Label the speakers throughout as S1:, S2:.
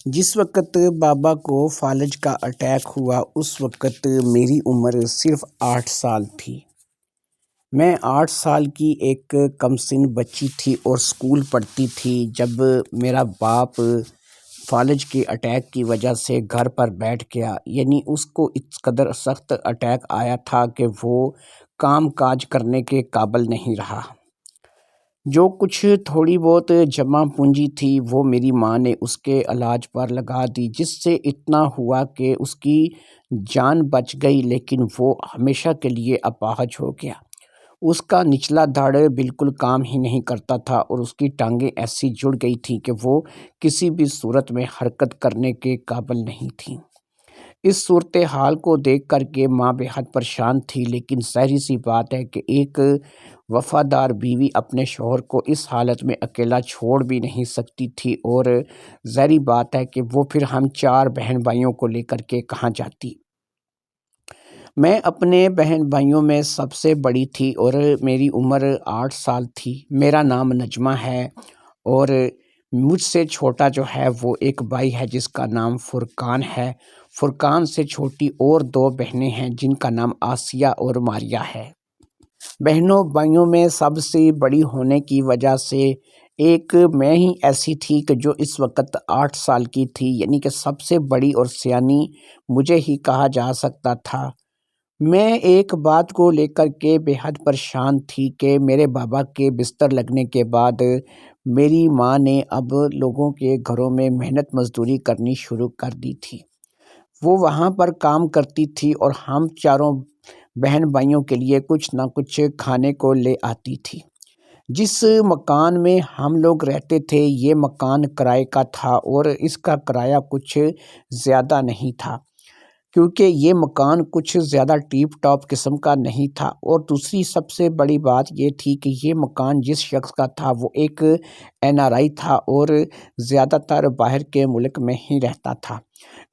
S1: جس وقت بابا کو فالج کا اٹیک ہوا اس وقت میری عمر صرف 8 سال تھی۔ میں 8 سال کی ایک کم سن بچی تھی اور اسکول پڑھتی تھی جب میرا باپ فالج کے اٹیک کی وجہ سے گھر پر بیٹھ گیا، یعنی اس کو اس قدر سخت اٹیک آیا تھا کہ وہ کام کاج کرنے کے قابل نہیں رہا۔ جو کچھ تھوڑی بہت جمع پونجی تھی وہ میری ماں نے اس کے علاج پر لگا دی، جس سے اتنا ہوا کہ اس کی جان بچ گئی، لیکن وہ ہمیشہ کے لیے اپاہج ہو گیا۔ اس کا نچلا دھڑ بالکل کام ہی نہیں کرتا تھا اور اس کی ٹانگیں ایسی جڑ گئی تھیں کہ وہ کسی بھی صورت میں حرکت کرنے کے قابل نہیں تھیں۔ اس صورتحال کو دیکھ کر کے ماں بے حد پریشان تھی، لیکن ظاہر سی بات ہے کہ ایک وفادار بیوی اپنے شوہر کو اس حالت میں اکیلا چھوڑ بھی نہیں سکتی تھی، اور ظاہری بات ہے کہ وہ پھر ہم 4 بہن بھائیوں کو لے کر کے کہاں جاتی۔ میں اپنے بہن بھائیوں میں سب سے بڑی تھی اور میری عمر 8 سال تھی۔ میرا نام نجمہ ہے اور مجھ سے چھوٹا جو ہے وہ ایک بھائی ہے جس کا نام فرقان ہے۔ فرقان سے چھوٹی اور 2 بہنیں ہیں جن کا نام آسیہ اور ماریہ ہے۔ بہنوں بھائیوں میں سب سے بڑی ہونے کی وجہ سے ایک میں ہی ایسی تھی کہ جو اس وقت 8 سال کی تھی، یعنی کہ سب سے بڑی اور سیانی مجھے ہی کہا جا سکتا تھا۔ میں ایک بات کو لے کر کے بے حد پریشان تھی کہ میرے بابا کے بستر لگنے کے بعد میری ماں نے اب لوگوں کے گھروں میں محنت مزدوری کرنی شروع کر دی تھی۔ وہ وہاں پر کام کرتی تھی اور ہم چاروں بہن بھائیوں کے لیے کچھ نہ کچھ کھانے کو لے آتی تھی۔ جس مکان میں ہم لوگ رہتے تھے یہ مکان کرائے کا تھا اور اس کا کرایہ کچھ زیادہ نہیں تھا، کیونکہ یہ مکان کچھ زیادہ ٹیپ ٹاپ قسم کا نہیں تھا، اور دوسری سب سے بڑی بات یہ تھی کہ یہ مکان جس شخص کا تھا وہ ایک NRI تھا اور زیادہ تر باہر کے ملک میں ہی رہتا تھا۔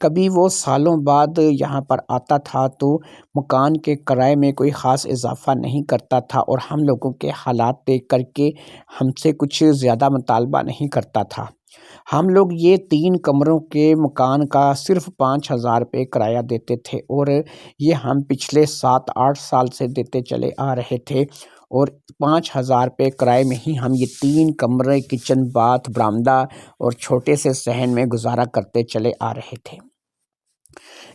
S1: کبھی وہ سالوں بعد یہاں پر آتا تھا تو مکان کے کرائے میں کوئی خاص اضافہ نہیں کرتا تھا اور ہم لوگوں کے حالات دیکھ کر کے ہم سے کچھ زیادہ مطالبہ نہیں کرتا تھا۔ ہم لوگ یہ 3 کمروں کے مکان کا صرف 5,000 روپے کرایہ دیتے تھے، اور یہ ہم پچھلے 7-8 سال سے دیتے چلے آ رہے تھے، اور 5,000 روپے کرائے میں ہی ہم یہ 3 کمرے، کچن، باتھ، برآمدہ اور چھوٹے سے صحن میں گزارا کرتے چلے آ رہے تھے۔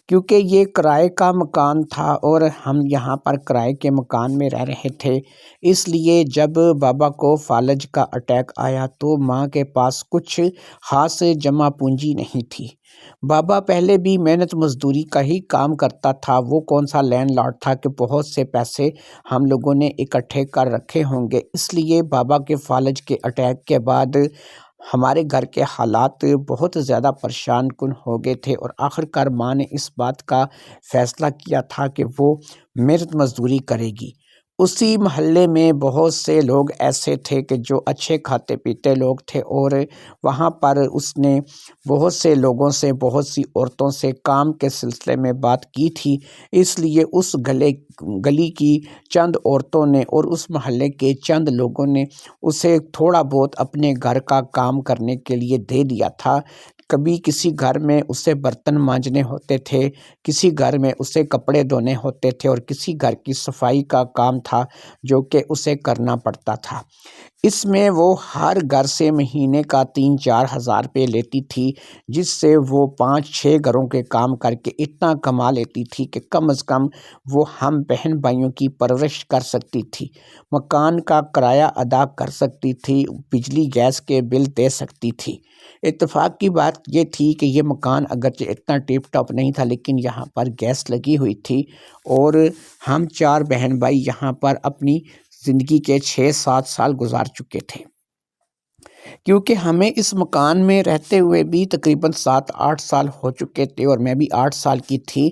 S1: کیونکہ یہ کرائے کا مکان تھا اور ہم یہاں پر کرائے کے مکان میں رہ رہے تھے، اس لیے جب بابا کو فالج کا اٹیک آیا تو ماں کے پاس کچھ خاص جمع پونجی نہیں تھی۔ بابا پہلے بھی محنت مزدوری کا ہی کام کرتا تھا، وہ کون سا لینڈ لارڈ تھا کہ بہت سے پیسے ہم لوگوں نے اکٹھے کر رکھے ہوں گے۔ اس لیے بابا کے فالج کے اٹیک کے بعد ہمارے گھر کے حالات بہت زیادہ پریشان کن ہو گئے تھے، اور آخرکار ماں نے اس بات کا فیصلہ کیا تھا کہ وہ محنت مزدوری کرے گی۔ اسی محلے میں بہت سے لوگ ایسے تھے کہ جو اچھے کھاتے پیتے لوگ تھے، اور وہاں پر اس نے بہت سے لوگوں سے، بہت سی عورتوں سے کام کے سلسلے میں بات کی تھی، اس لیے اس گلی کی چند عورتوں نے اور اس محلے کے چند لوگوں نے اسے تھوڑا بہت اپنے گھر کا کام کرنے کے لیے دے دیا تھا۔ کبھی کسی گھر میں اسے برتن مانجنے ہوتے تھے، کسی گھر میں اسے کپڑے دھونے ہوتے تھے، اور کسی گھر کی صفائی کا کام تھا جو کہ اسے کرنا پڑتا تھا۔ اس میں وہ ہر گھر سے مہینے کا 3-4 ہزار روپے لیتی تھی، جس سے وہ 5-6 گھروں کے کام کر کے اتنا کما لیتی تھی کہ کم از کم وہ ہم بہن بھائیوں کی پرورش کر سکتی تھی، مکان کا کرایہ ادا کر سکتی تھی، بجلی گیس کے بل دے سکتی تھی۔ اتفاق کی بات یہ تھی کہ یہ مکان اگرچہ اتنا ٹیپ ٹاپ نہیں تھا، لیکن یہاں پر گیس لگی ہوئی تھی، اور ہم 4 بہن بھائی یہاں پر اپنی زندگی کے 6-7 سال گزار چکے تھے۔ کیونکہ ہمیں اس مکان میں رہتے ہوئے بھی تقریباً 7-8 سال ہو چکے تھے اور میں بھی 8 سال کی تھی،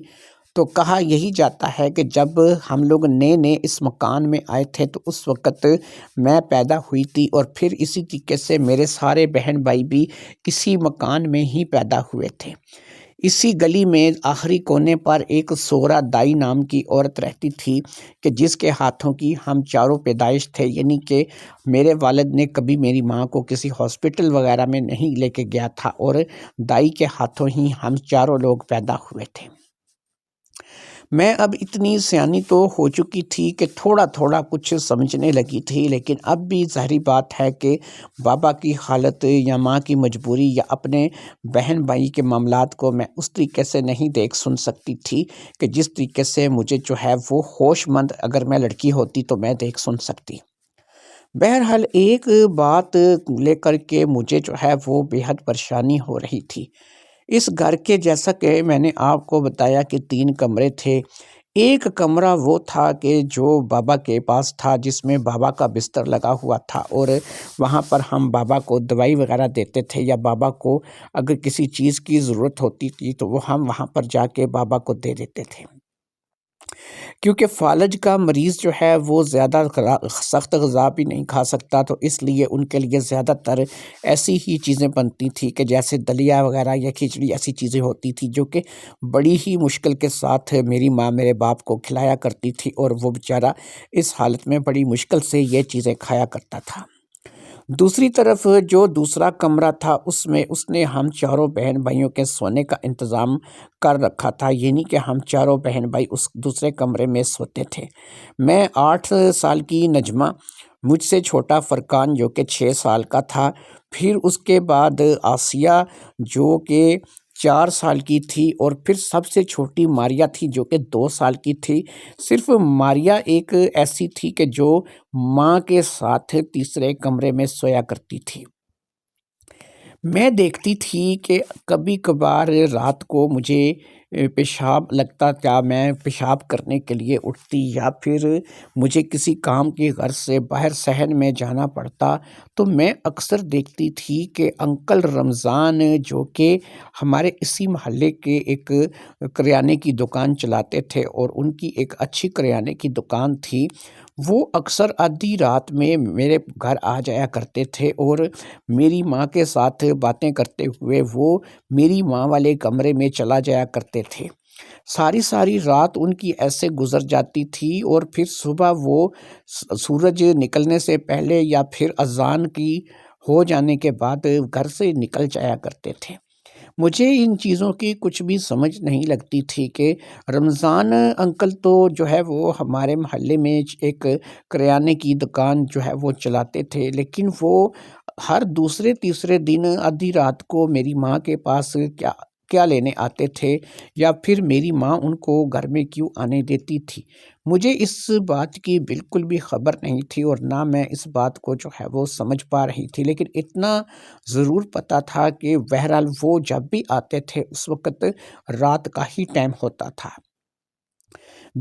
S1: تو کہا یہی جاتا ہے کہ جب ہم لوگ نئے اس مکان میں آئے تھے تو اس وقت میں پیدا ہوئی تھی، اور پھر اسی طریقے سے میرے سارے بہن بھائی بھی اسی مکان میں ہی پیدا ہوئے تھے۔ اسی گلی میں آخری کونے پر ایک سورا دائی نام کی عورت رہتی تھی کہ جس کے ہاتھوں کی ہم چاروں پیدائش تھے، یعنی کہ میرے والد نے کبھی میری ماں کو کسی ہاسپٹل وغیرہ میں نہیں لے کے گیا تھا اور دائی کے ہاتھوں ہی ہم چاروں لوگ پیدا ہوئے تھے۔ میں اب اتنی سیانی تو ہو چکی تھی کہ تھوڑا تھوڑا کچھ سمجھنے لگی تھی، لیکن اب بھی ظاہری بات ہے کہ بابا کی حالت یا ماں کی مجبوری یا اپنے بہن بھائی کے معاملات کو میں اس طریقے سے نہیں دیکھ سن سکتی تھی کہ جس طریقے سے مجھے جو ہے وہ ہوش مند اگر میں لڑکی ہوتی تو میں دیکھ سن سکتی۔ بہرحال ایک بات لے کر کے مجھے جو ہے وہ بے حد پریشانی ہو رہی تھی۔ اس گھر کے جیسا کہ میں نے آپ کو بتایا کہ 3 کمرے تھے، ایک کمرہ وہ تھا کہ جو بابا کے پاس تھا، جس میں بابا کا بستر لگا ہوا تھا اور وہاں پر ہم بابا کو دوائی وغیرہ دیتے تھے یا بابا کو اگر کسی چیز کی ضرورت ہوتی تھی تو وہ ہم وہاں پر جا کے بابا کو دے دیتے تھے۔ کیونکہ فالج کا مریض جو ہے وہ زیادہ سخت غذا بھی نہیں کھا سکتا، تو اس لیے ان کے لیے زیادہ تر ایسی ہی چیزیں بنتی تھی کہ جیسے دلیا وغیرہ یا کھچڑی ایسی چیزیں ہوتی تھی جو کہ بڑی ہی مشکل کے ساتھ میری ماں میرے باپ کو کھلایا کرتی تھی اور وہ بیچارہ اس حالت میں بڑی مشکل سے یہ چیزیں کھایا کرتا تھا۔ دوسری طرف جو دوسرا کمرہ تھا اس میں اس نے ہم چاروں بہن بھائیوں کے سونے کا انتظام کر رکھا تھا، یعنی کہ ہم چاروں بہن بھائی اس دوسرے کمرے میں سوتے تھے۔ میں 8 سال کی نجمہ، مجھ سے چھوٹا فرقان جو کہ 6 سال کا تھا، پھر اس کے بعد آسیہ جو کہ 4 سال کی تھی، اور پھر سب سے چھوٹی ماریا تھی جو کہ 2 سال کی تھی۔ صرف ماریا ایک ایسی تھی کہ جو ماں کے ساتھ تیسرے کمرے میں سویا کرتی تھی۔ میں دیکھتی تھی کہ کبھی کبھار رات کو مجھے پیشاب لگتا تھا، میں پیشاب کرنے کے لیے اٹھتی یا پھر مجھے کسی کام کی غرض سے باہر صحن میں جانا پڑتا، تو میں اکثر دیکھتی تھی کہ انکل رمضان جو کہ ہمارے اسی محلے کے ایک کریانے کی دکان چلاتے تھے اور ان کی ایک اچھی کریانے کی دکان تھی، وہ اکثر آدھی رات میں میرے گھر آ جایا کرتے تھے اور میری ماں کے ساتھ باتیں کرتے ہوئے وہ میری ماں والے کمرے میں چلا جایا کرتے تھے۔ ساری رات ان کی ایسے گزر جاتی تھی اور پھر صبح وہ سورج نکلنے سے پہلے یا پھر اذان کی ہو جانے کے بعد گھر سے نکل جایا کرتے تھے۔ مجھے ان چیزوں کی کچھ بھی سمجھ نہیں لگتی تھی کہ رمضان انکل تو جو ہے وہ ہمارے محلے میں ایک کریانے کی دکان جو ہے وہ چلاتے تھے، لیکن وہ ہر دوسرے تیسرے دن آدھی رات کو میری ماں کے پاس کیا لینے آتے تھے یا پھر میری ماں ان کو گھر میں کیوں آنے دیتی تھی، مجھے اس بات کی بالکل بھی خبر نہیں تھی اور نہ میں اس بات کو جو ہے وہ سمجھ پا رہی تھی، لیکن اتنا ضرور پتہ تھا کہ بہرحال وہ جب بھی آتے تھے اس وقت رات کا ہی ٹائم ہوتا تھا۔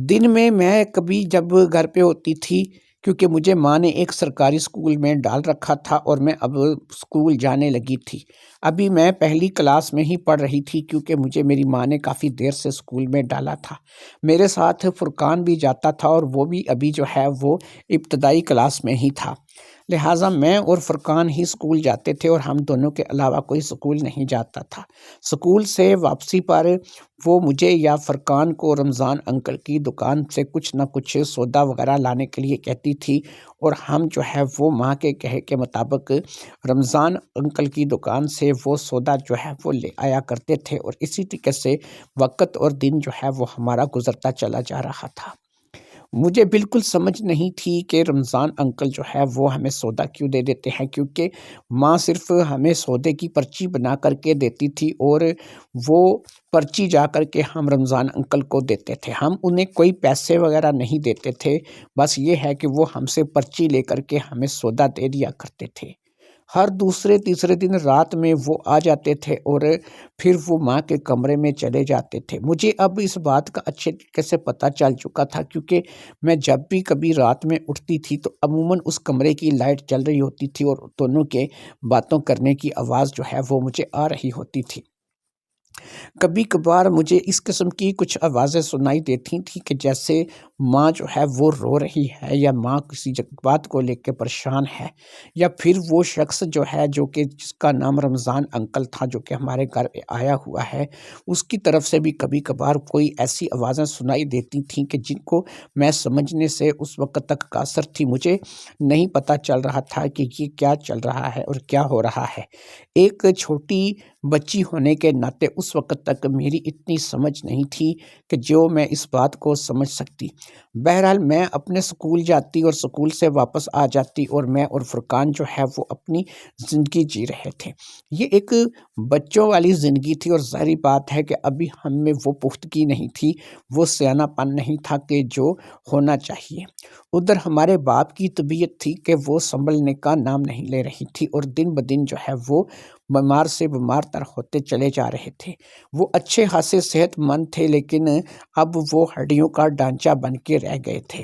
S1: دن میں کبھی جب گھر پہ ہوتی تھی، کیونکہ مجھے ماں نے ایک سرکاری اسکول میں ڈال رکھا تھا اور میں اب اسکول جانے لگی تھی، ابھی میں پہلی کلاس میں ہی پڑھ رہی تھی کیونکہ مجھے میری ماں نے کافی دیر سے اسکول میں ڈالا تھا۔ میرے ساتھ فرقان بھی جاتا تھا اور وہ بھی ابھی جو ہے وہ ابتدائی کلاس میں ہی تھا، لہٰذا میں اور فرقان ہی اسکول جاتے تھے اور ہم دونوں کے علاوہ کوئی اسکول نہیں جاتا تھا۔ اسکول سے واپسی پر وہ مجھے یا فرقان کو رمضان انکل کی دکان سے کچھ نہ کچھ سودا وغیرہ لانے کے لیے کہتی تھی اور ہم جو ہے وہ ماں کے کہے کے مطابق رمضان انکل کی دکان سے وہ سودا جو ہے وہ لے آیا کرتے تھے اور اسی طریقے سے وقت اور دن جو ہے وہ ہمارا گزرتا چلا جا رہا تھا۔ مجھے بالکل سمجھ نہیں تھی کہ رمضان انکل جو ہے وہ ہمیں سودا کیوں دے دیتے ہیں، کیونکہ ماں صرف ہمیں سودے کی پرچی بنا کر کے دیتی تھی اور وہ پرچی جا کر کے ہم رمضان انکل کو دیتے تھے، ہم انہیں کوئی پیسے وغیرہ نہیں دیتے تھے، بس یہ ہے کہ وہ ہم سے پرچی لے کر کے ہمیں سودا دے دیا کرتے تھے۔ ہر دوسرے تیسرے دن رات میں وہ آ جاتے تھے اور پھر وہ ماں کے کمرے میں چلے جاتے تھے۔ مجھے اب اس بات کا اچھے طریقے سے پتہ چل چکا تھا، کیونکہ میں جب بھی کبھی رات میں اٹھتی تھی تو عموماً اس کمرے کی لائٹ چل رہی ہوتی تھی اور دونوں کے باتوں کرنے کی آواز جو ہے وہ مجھے آ رہی ہوتی تھی۔ کبھی کبھار مجھے اس قسم کی کچھ آوازیں سنائی دیتی تھیں کہ جیسے ماں جو ہے وہ رو رہی ہے، یا ماں کسی بات کو لے کے پریشان ہے، یا پھر وہ شخص جو ہے جس کا نام رمضان انکل تھا، جو کہ ہمارے گھر آیا ہوا ہے، اس کی طرف سے بھی کبھی کبھار کوئی ایسی آوازیں سنائی دیتی تھیں کہ جن کو میں سمجھنے سے اس وقت تک قاصر تھی۔ مجھے نہیں پتہ چل رہا تھا کہ یہ کیا چل رہا ہے اور کیا ہو رہا ہے۔ ایک چھوٹی بچی ہونے کے ناطے اس وقت تک میری اتنی سمجھ نہیں تھی کہ جو میں اس بات کو سمجھ سکتی۔ بہرحال میں اپنے سکول جاتی اور سکول سے واپس آ جاتی، اور میں اور فرقان جو ہے وہ اپنی زندگی جی رہے تھے۔ یہ ایک بچوں والی زندگی تھی، اور ظاہری بات ہے کہ ابھی ہم میں وہ پختگی نہیں تھی، وہ سیانہ پن نہیں تھا کہ جو ہونا چاہیے۔ ادھر ہمارے باپ کی طبیعت تھی کہ وہ سنبھلنے کا نام نہیں لے رہی تھی، اور دن بدن جو ہے وہ بیمار سے بیمار تر ہوتے چلے جا رہے تھے۔ وہ اچھے خاصے صحت مند تھے، لیکن اب وہ ہڈیوں کا ڈھانچہ بن کے رہ گئے تھے۔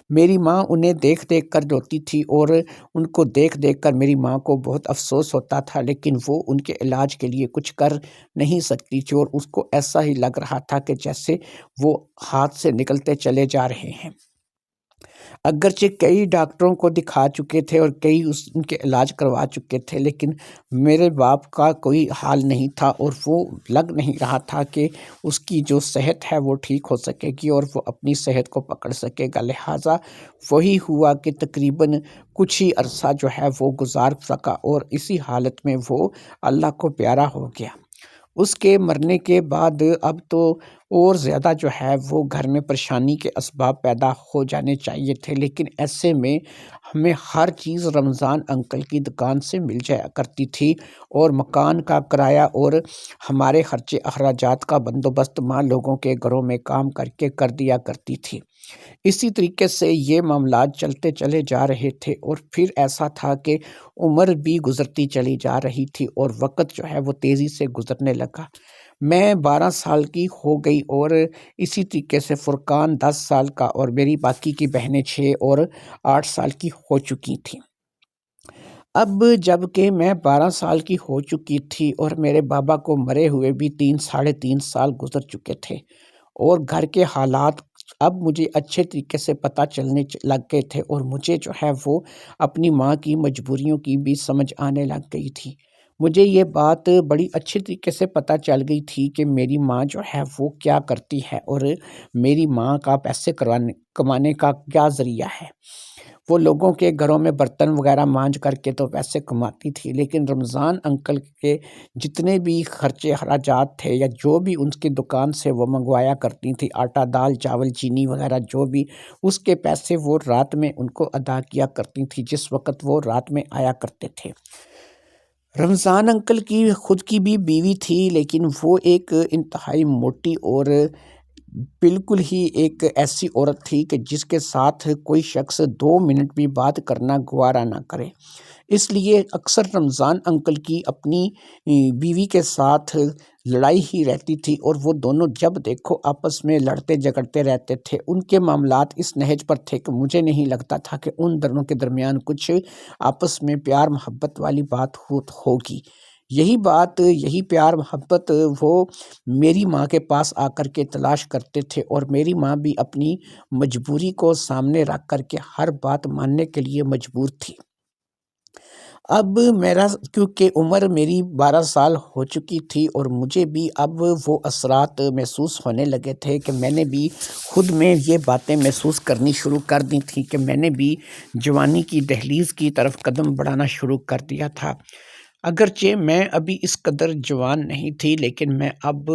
S1: میری ماں انہیں دیکھ دیکھ کر روتی تھی، اور ان کو دیکھ دیکھ کر میری ماں کو بہت افسوس ہوتا تھا، لیکن وہ ان کے علاج کے لیے کچھ کر نہیں سکتی تھی، اور اس کو ایسا ہی لگ رہا تھا کہ جیسے وہ ہاتھ سے نکلتے چلے جا رہے ہیں۔ اگرچہ کئی ڈاکٹروں کو دکھا چکے تھے اور کئی ان کے علاج کروا چکے تھے، لیکن میرے باپ کا کوئی حال نہیں تھا، اور وہ لگ نہیں رہا تھا کہ اس کی جو صحت ہے وہ ٹھیک ہو سکے گی اور وہ اپنی صحت کو پکڑ سکے گا۔ لہٰذا وہی ہوا کہ تقریباً کچھ ہی عرصہ جو ہے وہ گزار سکا، اور اسی حالت میں وہ اللہ کو پیارا ہو گیا۔ اس کے مرنے کے بعد اب تو اور زیادہ جو ہے وہ گھر میں پریشانی کے اسباب پیدا ہو جانے چاہیے تھے، لیکن ایسے میں ہمیں ہر چیز رمضان انکل کی دکان سے مل جایا کرتی تھی، اور مکان کا کرایہ اور ہمارے خرچے اخراجات کا بندوبست ماں لوگوں کے گھروں میں کام کر کے کر دیا کرتی تھی۔ اسی طریقے سے یہ معاملات چلتے چلے جا رہے تھے، اور پھر ایسا تھا کہ عمر بھی گزرتی چلی جا رہی تھی، اور وقت جو ہے وہ تیزی سے گزرنے لگا۔ میں 12 سال کی ہو گئی، اور اسی طریقے سے فرقان 10 سال کا، اور میری باقی کی بہنیں 6 اور 8 سال کی ہو چکی تھیں۔ اب جب کہ میں 12 سال کی ہو چکی تھی، اور میرے بابا کو مرے ہوئے بھی 3 سال گزر چکے تھے، اور گھر کے حالات اب مجھے اچھے طریقے سے پتہ چلنے لگ گئے تھے، اور مجھے جو ہے وہ اپنی ماں کی مجبوریوں کی بھی سمجھ آنے لگ گئی تھی۔ مجھے یہ بات بڑی اچھے طریقے سے پتہ چل گئی تھی کہ میری ماں جو ہے وہ کیا کرتی ہے، اور میری ماں کا پیسے کمانے کا کیا ذریعہ ہے۔ وہ لوگوں کے گھروں میں برتن وغیرہ مانجھ کر کے تو پیسے کماتی تھی، لیکن رمضان انکل کے جتنے بھی خرچے اخراجات تھے، یا جو بھی ان کی دکان سے وہ منگوایا کرتی تھی، آٹا دال چاول چینی وغیرہ جو بھی، اس کے پیسے وہ رات میں ان کو ادا کیا کرتی تھی، جس وقت وہ رات میں آیا کرتے تھے۔ رمضان انکل کی خود کی بھی بیوی تھی، لیکن وہ ایک انتہائی موٹی اور بالکل ہی ایک ایسی عورت تھی کہ جس کے ساتھ کوئی شخص 2 منٹ بھی بات کرنا گوارا نہ کرے۔ اس لیے اکثر رمضان انکل کی اپنی بیوی کے ساتھ لڑائی ہی رہتی تھی، اور وہ دونوں جب دیکھو آپس میں لڑتے جھگڑتے رہتے تھے۔ ان کے معاملات اس نہج پر تھے کہ مجھے نہیں لگتا تھا کہ ان دونوں کے درمیان کچھ آپس میں پیار محبت والی بات ہوگی۔ یہی پیار محبت وہ میری ماں کے پاس آ کر کے تلاش کرتے تھے، اور میری ماں بھی اپنی مجبوری کو سامنے رکھ کر کے ہر بات ماننے کے لیے مجبور تھی۔ اب کیونکہ عمر میری 12 سال ہو چکی تھی، اور مجھے بھی اب وہ اثرات محسوس ہونے لگے تھے کہ میں نے بھی خود میں یہ باتیں محسوس کرنی شروع کر دی تھیں کہ میں نے بھی جوانی کی دہلیز کی طرف قدم بڑھانا شروع کر دیا تھا۔ اگرچہ میں ابھی اس قدر جوان نہیں تھی، لیکن میں اب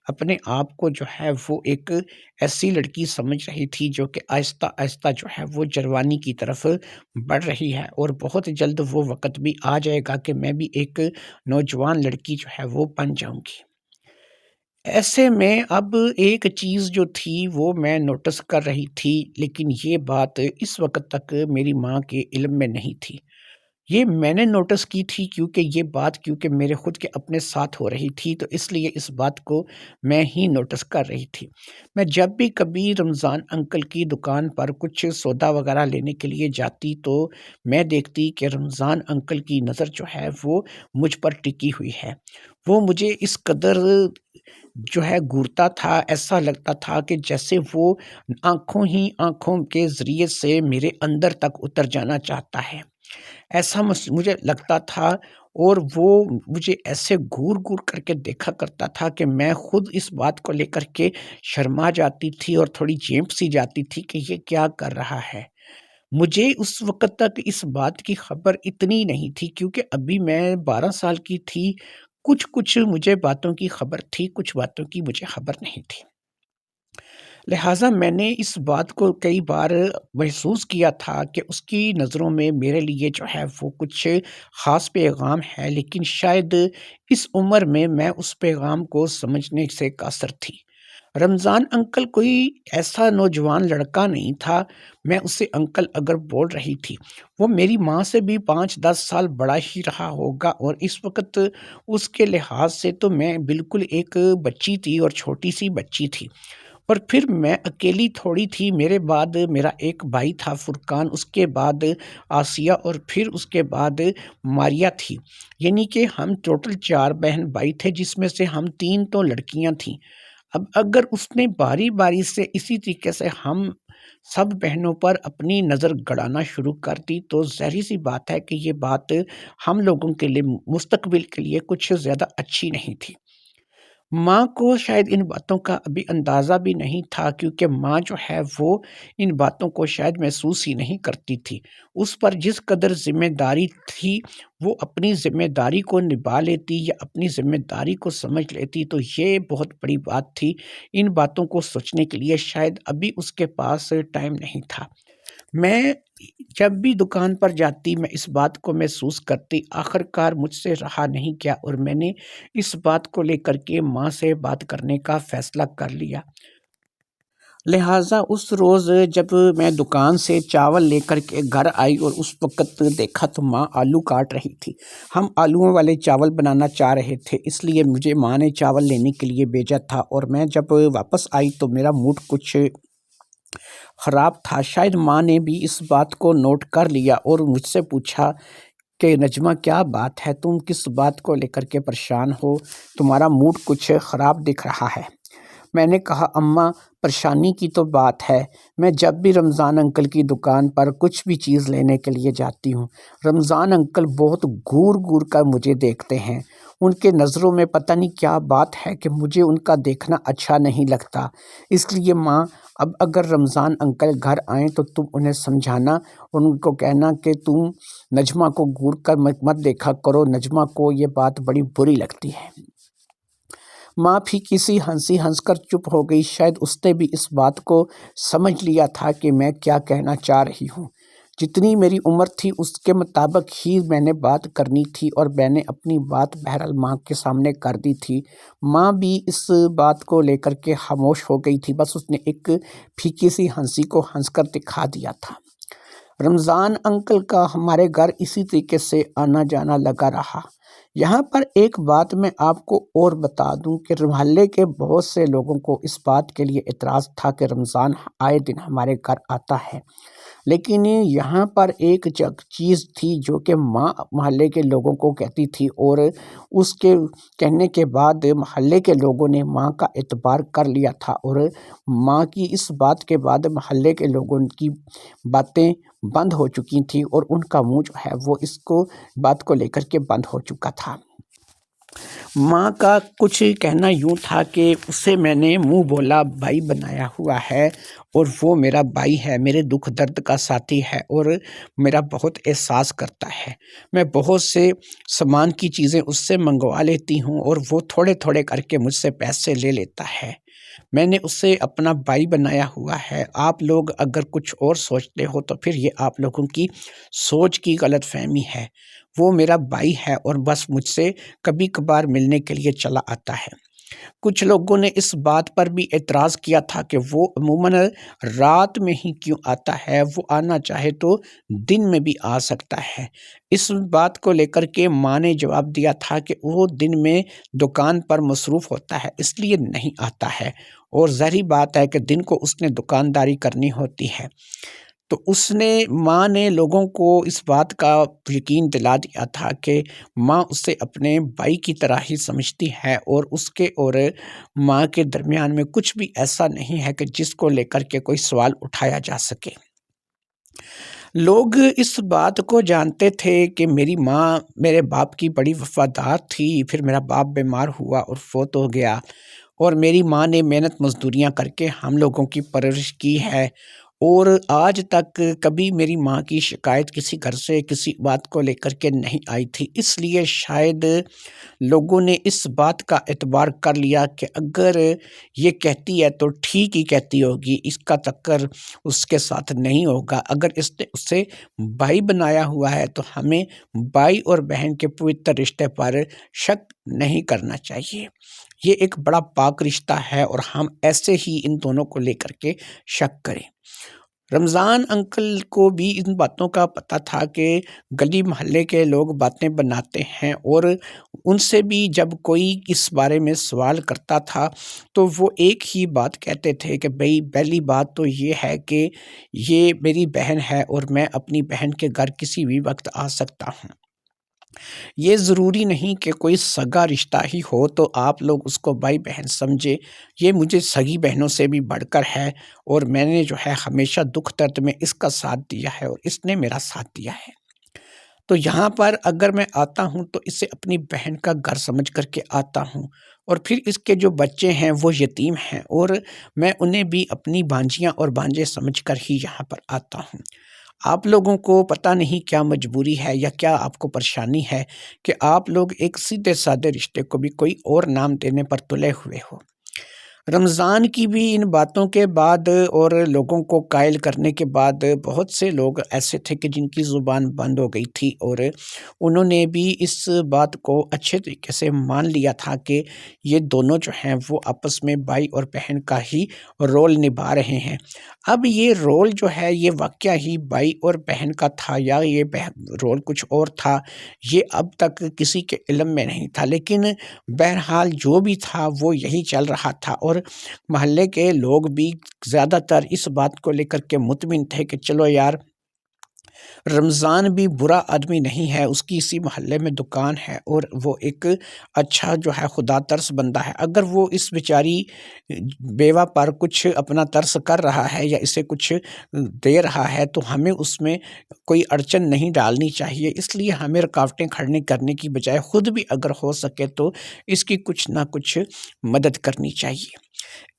S1: اپنے آپ کو جو ہے وہ ایک ایسی لڑکی سمجھ رہی تھی جو کہ آہستہ آہستہ جو ہے وہ جوانی کی طرف بڑھ رہی ہے، اور بہت جلد وہ وقت بھی آ جائے گا کہ میں بھی ایک نوجوان لڑکی جو ہے وہ بن جاؤں گی۔ ایسے میں اب ایک چیز جو تھی وہ میں نوٹس کر رہی تھی، لیکن یہ بات اس وقت تک میری ماں کے علم میں نہیں تھی۔ یہ میں نے نوٹس کی تھی کیونکہ میرے خود کے اپنے ساتھ ہو رہی تھی، تو اس لیے اس بات کو میں ہی نوٹس کر رہی تھی۔ میں جب بھی کبھی رمضان انکل کی دکان پر کچھ سودا وغیرہ لینے کے لیے جاتی، تو میں دیکھتی کہ رمضان انکل کی نظر جو ہے وہ مجھ پر ٹکی ہوئی ہے۔ وہ مجھے اس قدر جو ہے گھورتا تھا، ایسا لگتا تھا کہ جیسے وہ آنکھوں کے ذریعے سے میرے اندر تک اتر جانا چاہتا ہے، ایسا مجھے لگتا تھا۔ اور وہ مجھے ایسے گھور گھور کر کے دیکھا کرتا تھا کہ میں خود اس بات کو لے کر کے شرما جاتی تھی اور تھوڑی جھیمپ سی جاتی تھی کہ یہ کیا کر رہا ہے۔ مجھے اس وقت تک اس بات کی خبر اتنی نہیں تھی کیونکہ ابھی میں 12 سال کی تھی، کچھ مجھے باتوں کی خبر تھی، کچھ باتوں کی مجھے خبر نہیں تھی۔ لہٰذا میں نے اس بات کو کئی بار محسوس کیا تھا کہ اس کی نظروں میں میرے لیے جو ہے وہ کچھ خاص پیغام ہے، لیکن شاید اس عمر میں اس پیغام کو سمجھنے سے قاصر تھی۔ رمضان انکل کوئی ایسا نوجوان لڑکا نہیں تھا، میں اسے انکل اگر بول رہی تھی، وہ میری ماں سے بھی 5-10 سال بڑا ہی رہا ہوگا، اور اس وقت اس کے لحاظ سے تو میں بالکل ایک بچی تھی اور چھوٹی سی بچی تھی۔ اور پھر میں اکیلی تھوڑی تھی، میرے بعد میرا ایک بھائی تھا فرقان، اس کے بعد آسیہ، اور پھر اس کے بعد ماریا تھی، یعنی کہ ہم ٹوٹل 4 بہن بھائی تھے، جس میں سے ہم 3 تو لڑکیاں تھیں۔ اب اگر اس نے باری باری سے اسی طریقے سے ہم سب بہنوں پر اپنی نظر گڑانا شروع کر دی تو ظاہر سی بات ہے کہ یہ بات ہم لوگوں کے لیے مستقبل کے لیے کچھ زیادہ اچھی نہیں تھی۔ ماں کو شاید ان باتوں کا ابھی اندازہ بھی نہیں تھا، کیونکہ ماں جو ہے وہ ان باتوں کو شاید محسوس ہی نہیں کرتی تھی۔ اس پر جس قدر ذمہ داری تھی وہ اپنی ذمہ داری کو نبھا لیتی یا اپنی ذمہ داری کو سمجھ لیتی تو یہ بہت بڑی بات تھی۔ ان باتوں کو سوچنے کے لیے شاید ابھی اس کے پاس ٹائم نہیں تھا۔ میں جب بھی دکان پر جاتی میں اس بات کو محسوس کرتی، آخر کار مجھ سے رہا نہیں گیا اور میں نے اس بات کو لے کر کے ماں سے بات کرنے کا فیصلہ کر لیا۔ لہٰذا اس روز جب میں دکان سے چاول لے کر کے گھر آئی اور اس وقت دیکھا تو ماں آلو کاٹ رہی تھی۔ ہم آلوؤں والے چاول بنانا چاہ رہے تھے، اس لیے مجھے ماں نے چاول لینے کے لیے بھیجا تھا، اور میں جب واپس آئی تو میرا موڈ کچھ خراب تھا۔ شاید ماں نے بھی اس بات کو نوٹ کر لیا اور مجھ سے پوچھا کہ نجمہ کیا بات ہے، تم کس بات کو لے کر کے پریشان ہو، تمہارا موڈ کچھ خراب دکھ رہا ہے۔ میں نے کہا اماں پریشانی کی تو بات ہے، میں جب بھی رمضان انکل کی دکان پر کچھ بھی چیز لینے کے لیے جاتی ہوں، رمضان انکل بہت گھور گھور کر مجھے دیکھتے ہیں، ان کے نظروں میں پتہ نہیں کیا بات ہے کہ مجھے ان کا دیکھنا اچھا نہیں لگتا۔ اس لیے ماں اب اگر رمضان انکل گھر آئیں تو تم انہیں سمجھانا اور ان کو کہنا کہ تم نجمہ کو گھور کر مت دیکھا کرو، نجمہ کو یہ بات بڑی بری لگتی ہے۔ ماں بھی کسی ہنسی ہنس کر چپ ہو گئی، شاید اس نے بھی اس بات کو سمجھ لیا تھا کہ میں کیا کہنا چاہ رہی ہوں۔ جتنی میری عمر تھی اس کے مطابق ہی میں نے بات کرنی تھی اور میں نے اپنی بات بہرحال ماں کے سامنے کر دی تھی۔ ماں بھی اس بات کو لے کر کے خاموش ہو گئی تھی، بس اس نے ایک پھیکی سی ہنسی کو ہنس کر دکھا دیا تھا۔ رمضان انکل کا ہمارے گھر اسی طریقے سے آنا جانا لگا رہا۔ یہاں پر ایک بات میں آپ کو اور بتا دوں کہ محلے کے بہت سے لوگوں کو اس بات کے لیے اعتراض تھا کہ رمضان آئے دن ہمارے گھر آتا ہے، لیکن یہاں پر ایک چیز تھی جو کہ ماں محلے کے لوگوں کو کہتی تھی، اور اس کے کہنے کے بعد محلے کے لوگوں نے ماں کا اعتبار کر لیا تھا، اور ماں کی اس بات کے بعد محلے کے لوگوں کی باتیں بند ہو چکی تھیں اور ان کا منہ جو ہے وہ اس کو بات کو لے کر کے بند ہو چکا تھا۔ ماں کا کچھ کہنا یوں تھا کہ اسے میں نے منہ بولا بھائی بنایا ہوا ہے، اور وہ میرا بھائی ہے، میرے دکھ درد کا ساتھی ہے اور میرا بہت احساس کرتا ہے۔ میں بہت سے سامان کی چیزیں اس سے منگوا لیتی ہوں اور وہ تھوڑے تھوڑے کر کے مجھ سے پیسے لے لیتا ہے۔ میں نے اسے اپنا بھائی بنایا ہوا ہے۔ آپ لوگ اگر کچھ اور سوچتے ہو تو پھر یہ آپ لوگوں کی سوچ کی غلط فہمی ہے۔ وہ میرا بھائی ہے اور بس مجھ سے کبھی کبھار ملنے کے لیے چلا آتا ہے۔ کچھ لوگوں نے اس بات پر بھی اعتراض کیا تھا کہ وہ عموماً رات میں ہی کیوں آتا ہے، وہ آنا چاہے تو دن میں بھی آ سکتا ہے۔ اس بات کو لے کر کے ماں نے جواب دیا تھا کہ وہ دن میں دکان پر مصروف ہوتا ہے اس لیے نہیں آتا ہے، اور ظاہری بات ہے کہ دن کو اس نے دکانداری کرنی ہوتی ہے۔ تو ماں نے لوگوں کو اس بات کا یقین دلا دیا تھا کہ ماں اسے اپنے بھائی کی طرح ہی سمجھتی ہے، اور اس کے اور ماں کے درمیان میں کچھ بھی ایسا نہیں ہے کہ جس کو لے کر کے کوئی سوال اٹھایا جا سکے۔ لوگ اس بات کو جانتے تھے کہ میری ماں میرے باپ کی بڑی وفادار تھی، پھر میرا باپ بیمار ہوا اور فوت ہو گیا، اور میری ماں نے محنت مزدوریاں کر کے ہم لوگوں کی پرورش کی ہے، اور آج تک کبھی میری ماں کی شکایت کسی گھر سے کسی بات کو لے کر کے نہیں آئی تھی۔ اس لیے شاید لوگوں نے اس بات کا اعتبار کر لیا کہ اگر یہ کہتی ہے تو ٹھیک ہی کہتی ہوگی، اس کا ٹکر اس کے ساتھ نہیں ہوگا۔ اگر اس نے اسے بھائی بنایا ہوا ہے تو ہمیں بھائی اور بہن کے پوتر رشتے پر شک نہیں کرنا چاہیے۔ یہ ایک بڑا پاک رشتہ ہے، اور ہم ایسے ہی ان دونوں کو لے کر کے شک کریں۔ رمضان انکل کو بھی ان باتوں کا پتہ تھا کہ گلی محلے کے لوگ باتیں بناتے ہیں، اور ان سے بھی جب کوئی اس بارے میں سوال کرتا تھا تو وہ ایک ہی بات کہتے تھے کہ بھئی پہلی بات تو یہ ہے کہ یہ میری بہن ہے، اور میں اپنی بہن کے گھر کسی بھی وقت آ سکتا ہوں۔ یہ ضروری نہیں کہ کوئی سگا رشتہ ہی ہو تو آپ لوگ اس کو بھائی بہن سمجھے، یہ مجھے سگی بہنوں سے بھی بڑھ کر ہے، اور میں نے جو ہے ہمیشہ دکھ درد میں اس کا ساتھ دیا ہے، اور اس نے میرا ساتھ دیا ہے۔ تو یہاں پر اگر میں آتا ہوں تو اسے اپنی بہن کا گھر سمجھ کر کے آتا ہوں، اور پھر اس کے جو بچے ہیں وہ یتیم ہیں، اور میں انہیں بھی اپنی بھانجیاں اور بھانجے سمجھ کر ہی یہاں پر آتا ہوں۔ آپ لوگوں کو پتہ نہیں کیا مجبوری ہے یا کیا آپ کو پریشانی ہے کہ آپ لوگ ایک سیدھے سادے رشتے کو بھی کوئی اور نام دینے پر تلے ہوئے ہو۔ رمضان کی بھی ان باتوں کے بعد اور لوگوں کو قائل کرنے کے بعد بہت سے لوگ ایسے تھے کہ جن کی زبان بند ہو گئی تھی، اور انہوں نے بھی اس بات کو اچھے طریقے سے مان لیا تھا کہ یہ دونوں جو ہیں وہ آپس میں بھائی اور بہن کا ہی رول نبھا رہے ہیں۔ اب یہ رول جو ہے یہ واقعہ ہی بھائی اور بہن کا تھا یا یہ رول کچھ اور تھا، یہ اب تک کسی کے علم میں نہیں تھا، لیکن بہرحال جو بھی تھا وہ یہی چل رہا تھا، اور محلے کے لوگ بھی زیادہ تر اس بات کو لے کر کے مطمئن تھے کہ چلو یار، رمضان بھی برا آدمی نہیں ہے، اس کی اسی محلے میں دکان ہے، اور وہ ایک اچھا جو ہے خدا ترس بندہ ہے۔ اگر وہ اس بیچاری بیوہ پر کچھ اپنا ترس کر رہا ہے یا اسے کچھ دے رہا ہے تو ہمیں اس میں کوئی اڑچن نہیں ڈالنی چاہیے، اس لیے ہمیں رکاوٹیں کھڑی کرنے کی بجائے خود بھی اگر ہو سکے تو اس کی کچھ نہ کچھ مدد کرنی چاہیے۔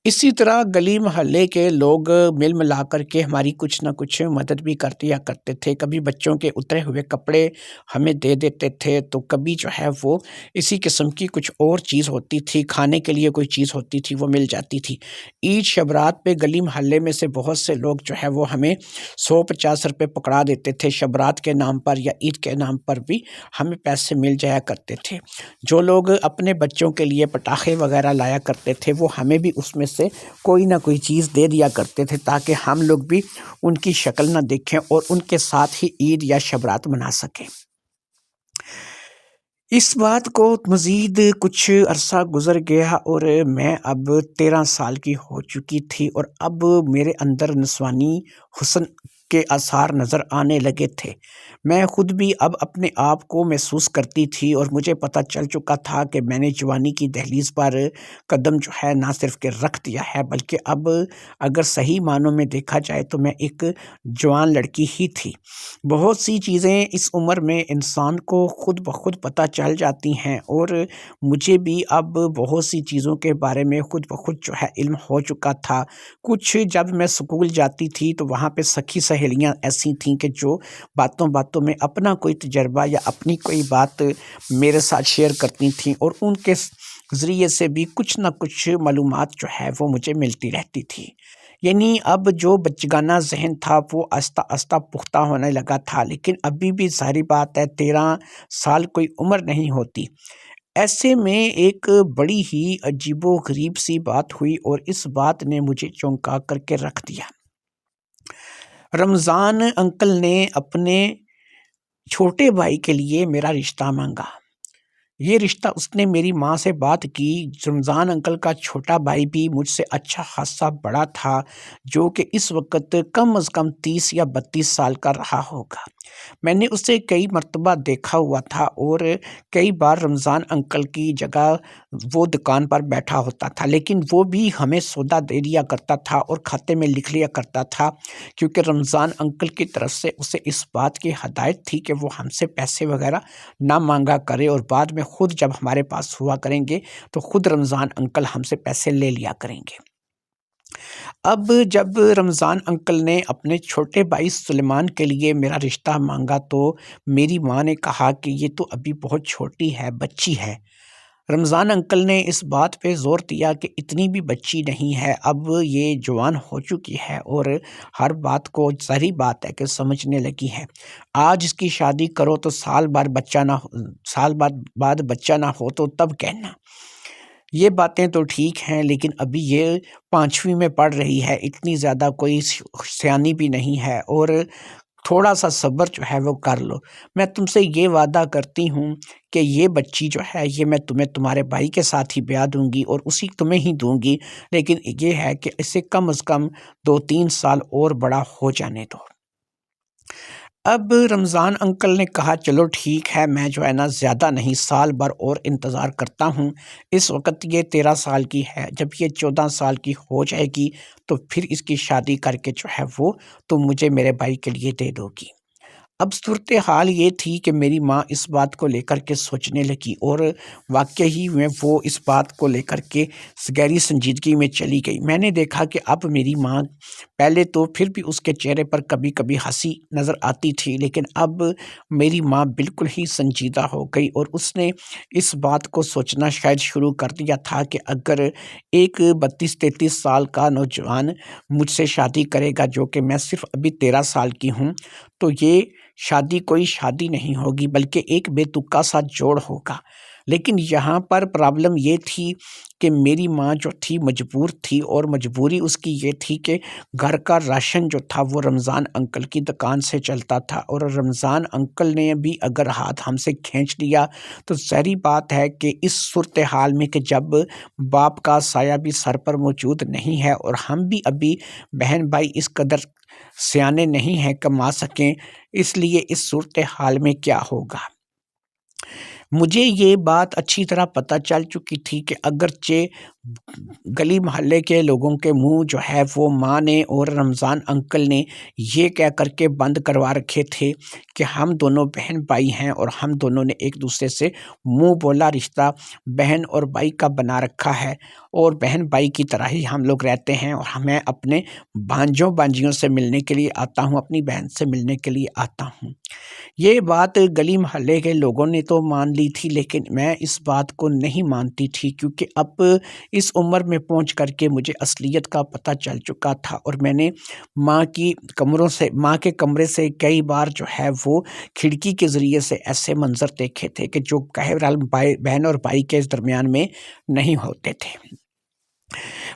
S1: اسی طرح گلی محلے کے لوگ مل ملا کر کے ہماری کچھ نہ کچھ مدد بھی کر دیا کرتے تھے۔ کبھی بچوں کے اترے ہوئے کپڑے ہمیں دے دیتے تھے، تو کبھی جو ہے وہ اسی قسم کی کچھ اور چیز ہوتی تھی، کھانے کے لیے کوئی چیز ہوتی تھی وہ مل جاتی تھی۔ عید شبرات پہ گلی محلے میں سے بہت سے لوگ جو ہے وہ ہمیں 150 روپے پکڑا دیتے تھے شبرات کے نام پر، یا عید کے نام پر بھی ہمیں پیسے مل جایا کرتے تھے۔ جو لوگ اپنے بچوں کے لیے پٹاخے وغیرہ لایا کرتے تھے وہ ہمیں بھی اس میں سے کوئی نہ کوئی چیز دے دیا کرتے تھے، تاکہ ہم لوگ بھی ان کی شکل نہ دیکھیں اور ان کے ساتھ ہی عید یا شبرات منا سکیں۔ اس بات کو مزید کچھ عرصہ گزر گیا اور میں اب 13 سال کی ہو چکی تھی، اور اب میرے اندر نسوانی حسن کے آثار نظر آنے لگے تھے۔ میں خود بھی اب اپنے آپ کو محسوس کرتی تھی، اور مجھے پتہ چل چکا تھا کہ میں نے جوانی کی دہلیز پر قدم جو ہے نہ صرف کہ رکھ دیا ہے، بلکہ اب اگر صحیح معنوں میں دیکھا جائے تو میں ایک جوان لڑکی ہی تھی۔ بہت سی چیزیں اس عمر میں انسان کو خود بخود پتہ چل جاتی ہیں، اور مجھے بھی اب بہت سی چیزوں کے بارے میں خود بخود جو ہے علم ہو چکا تھا۔ کچھ جب میں اسکول جاتی تھی تو وہاں پہ سکھی سہیلیاں ایسی تھیں کہ جو باتوں باتوں میں اپنا کوئی تجربہ یا اپنی کوئی بات میرے ساتھ شیئر کرتی تھیں، اور ان کے ذریعے سے بھی کچھ نہ کچھ معلومات جو ہے وہ مجھے ملتی رہتی تھی۔ یعنی اب جو بچگانہ ذہن تھا وہ آہستہ آہستہ پختہ ہونے لگا تھا، لیکن ابھی بھی ظاہری بات ہے 13 سال کوئی عمر نہیں ہوتی۔ ایسے میں ایک بڑی ہی عجیب و غریب سی بات ہوئی، اور اس بات نے مجھے چونکا کر کے رکھ دیا۔ رمضان انکل نے اپنے چھوٹے بھائی کے لیے میرا رشتہ مانگا۔ یہ رشتہ اس نے میری ماں سے بات کی۔ رمضان انکل کا چھوٹا بھائی بھی مجھ سے اچھا خاصا بڑا تھا، جو کہ اس وقت کم از کم 30 یا 32 سال کا رہا ہوگا۔ میں نے اسے کئی مرتبہ دیکھا ہوا تھا اور کئی بار رمضان انکل کی جگہ وہ دکان پر بیٹھا ہوتا تھا، لیکن وہ بھی ہمیں سودا دے دیا کرتا تھا اور کھاتے میں لکھ لیا کرتا تھا، کیونکہ رمضان انکل کی طرف سے اسے اس بات کی ہدایت تھی کہ وہ ہم سے پیسے وغیرہ نہ مانگا کرے، اور بعد میں خود جب ہمارے پاس ہوا کریں گے تو خود رمضان انکل ہم سے پیسے لے لیا کریں گے۔ اب جب رمضان انکل نے اپنے چھوٹے بھائی سلیمان کے لیے میرا رشتہ مانگا تو میری ماں نے کہا کہ یہ تو ابھی بہت چھوٹی ہے، بچی ہے۔ رمضان انکل نے اس بات پہ زور دیا کہ اتنی بھی بچی نہیں ہے، اب یہ جوان ہو چکی ہے اور ہر بات کو ظاہری بات ہے کہ سمجھنے لگی ہے۔ آج اس کی شادی کرو تو سال بعد بچہ نہ ہو تو تب کہنا۔ یہ باتیں تو ٹھیک ہیں، لیکن ابھی یہ 5ویں میں پڑھ رہی ہے، اتنی زیادہ کوئی سیانی بھی نہیں ہے، اور تھوڑا سا صبر جو ہے وہ کر لو۔ میں تم سے یہ وعدہ کرتی ہوں کہ یہ بچی جو ہے یہ میں تمہیں تمہارے بھائی کے ساتھ ہی بیاہ دوں گی اور اسی تمہیں ہی دوں گی، لیکن یہ ہے کہ اسے کم از کم 2-3 سال اور بڑا ہو جانے دو۔ اب رمضان انکل نے کہا چلو ٹھیک ہے، میں جو ہے نا زیادہ نہیں، سال بھر اور انتظار کرتا ہوں۔ اس وقت یہ 13 سال کی ہے، جب یہ 14 سال کی ہو جائے گی تو پھر اس کی شادی کر کے جو ہے وہ تم مجھے میرے بھائی کے لیے دے دو گی۔ اب صورتحال یہ تھی کہ میری ماں اس بات کو لے کر کے سوچنے لگی، اور واقعی میں وہ اس بات کو لے کر کے گہری سنجیدگی میں چلی گئی۔ میں نے دیکھا کہ اب میری ماں، پہلے تو پھر بھی اس کے چہرے پر کبھی کبھی ہنسی نظر آتی تھی، لیکن اب میری ماں بالکل ہی سنجیدہ ہو گئی، اور اس نے اس بات کو سوچنا شاید شروع کر دیا تھا کہ اگر ایک 32-33 سال کا نوجوان مجھ سے شادی کرے گا، جو کہ میں صرف ابھی 13 سال کی ہوں، تو یہ شادی کوئی شادی نہیں ہوگی بلکہ ایک بے تکا سا جوڑ ہوگا۔ لیکن یہاں پر پرابلم یہ تھی کہ میری ماں جو تھی مجبور تھی، اور مجبوری اس کی یہ تھی کہ گھر کا راشن جو تھا وہ رمضان انکل کی دکان سے چلتا تھا، اور رمضان انکل نے بھی اگر ہاتھ ہم سے کھینچ لیا تو ظاہری بات ہے کہ اس صورتحال میں کہ جب باپ کا سایہ بھی سر پر موجود نہیں ہے اور ہم بھی ابھی بہن بھائی اس قدر سیانے نہیں ہیں کما سکیں، اس لیے اس صورتحال میں کیا ہوگا۔ مجھے یہ بات اچھی طرح پتہ چل چکی تھی کہ اگرچہ گلی محلے کے لوگوں کے منہ جو ہے وہ ماں نے اور رمضان انکل نے یہ کہہ کر کے بند کروا رکھے تھے کہ ہم دونوں بہن بھائی ہیں، اور ہم دونوں نے ایک دوسرے سے منہ بولا رشتہ بہن اور بھائی کا بنا رکھا ہے، اور بہن بھائی کی طرح ہی ہم لوگ رہتے ہیں، اور میں اپنے بھانجوں بھانجیوں سے ملنے کے لیے آتا ہوں، اپنی بہن سے ملنے کے لیے آتا ہوں۔ یہ بات گلی محلے کے لوگوں نے تو مان لی تھی، لیکن میں اس بات کو نہیں مانتی تھی، کیونکہ اب اس عمر میں پہنچ کر کے مجھے اصلیت کا پتہ چل چکا تھا، اور میں نے ماں کے کمرے سے کئی بار جو ہے وہ کھڑکی کے ذریعے سے ایسے منظر دیکھے تھے کہ جو بہرحال بہن اور بھائی کے درمیان میں نہیں ہوتے تھے۔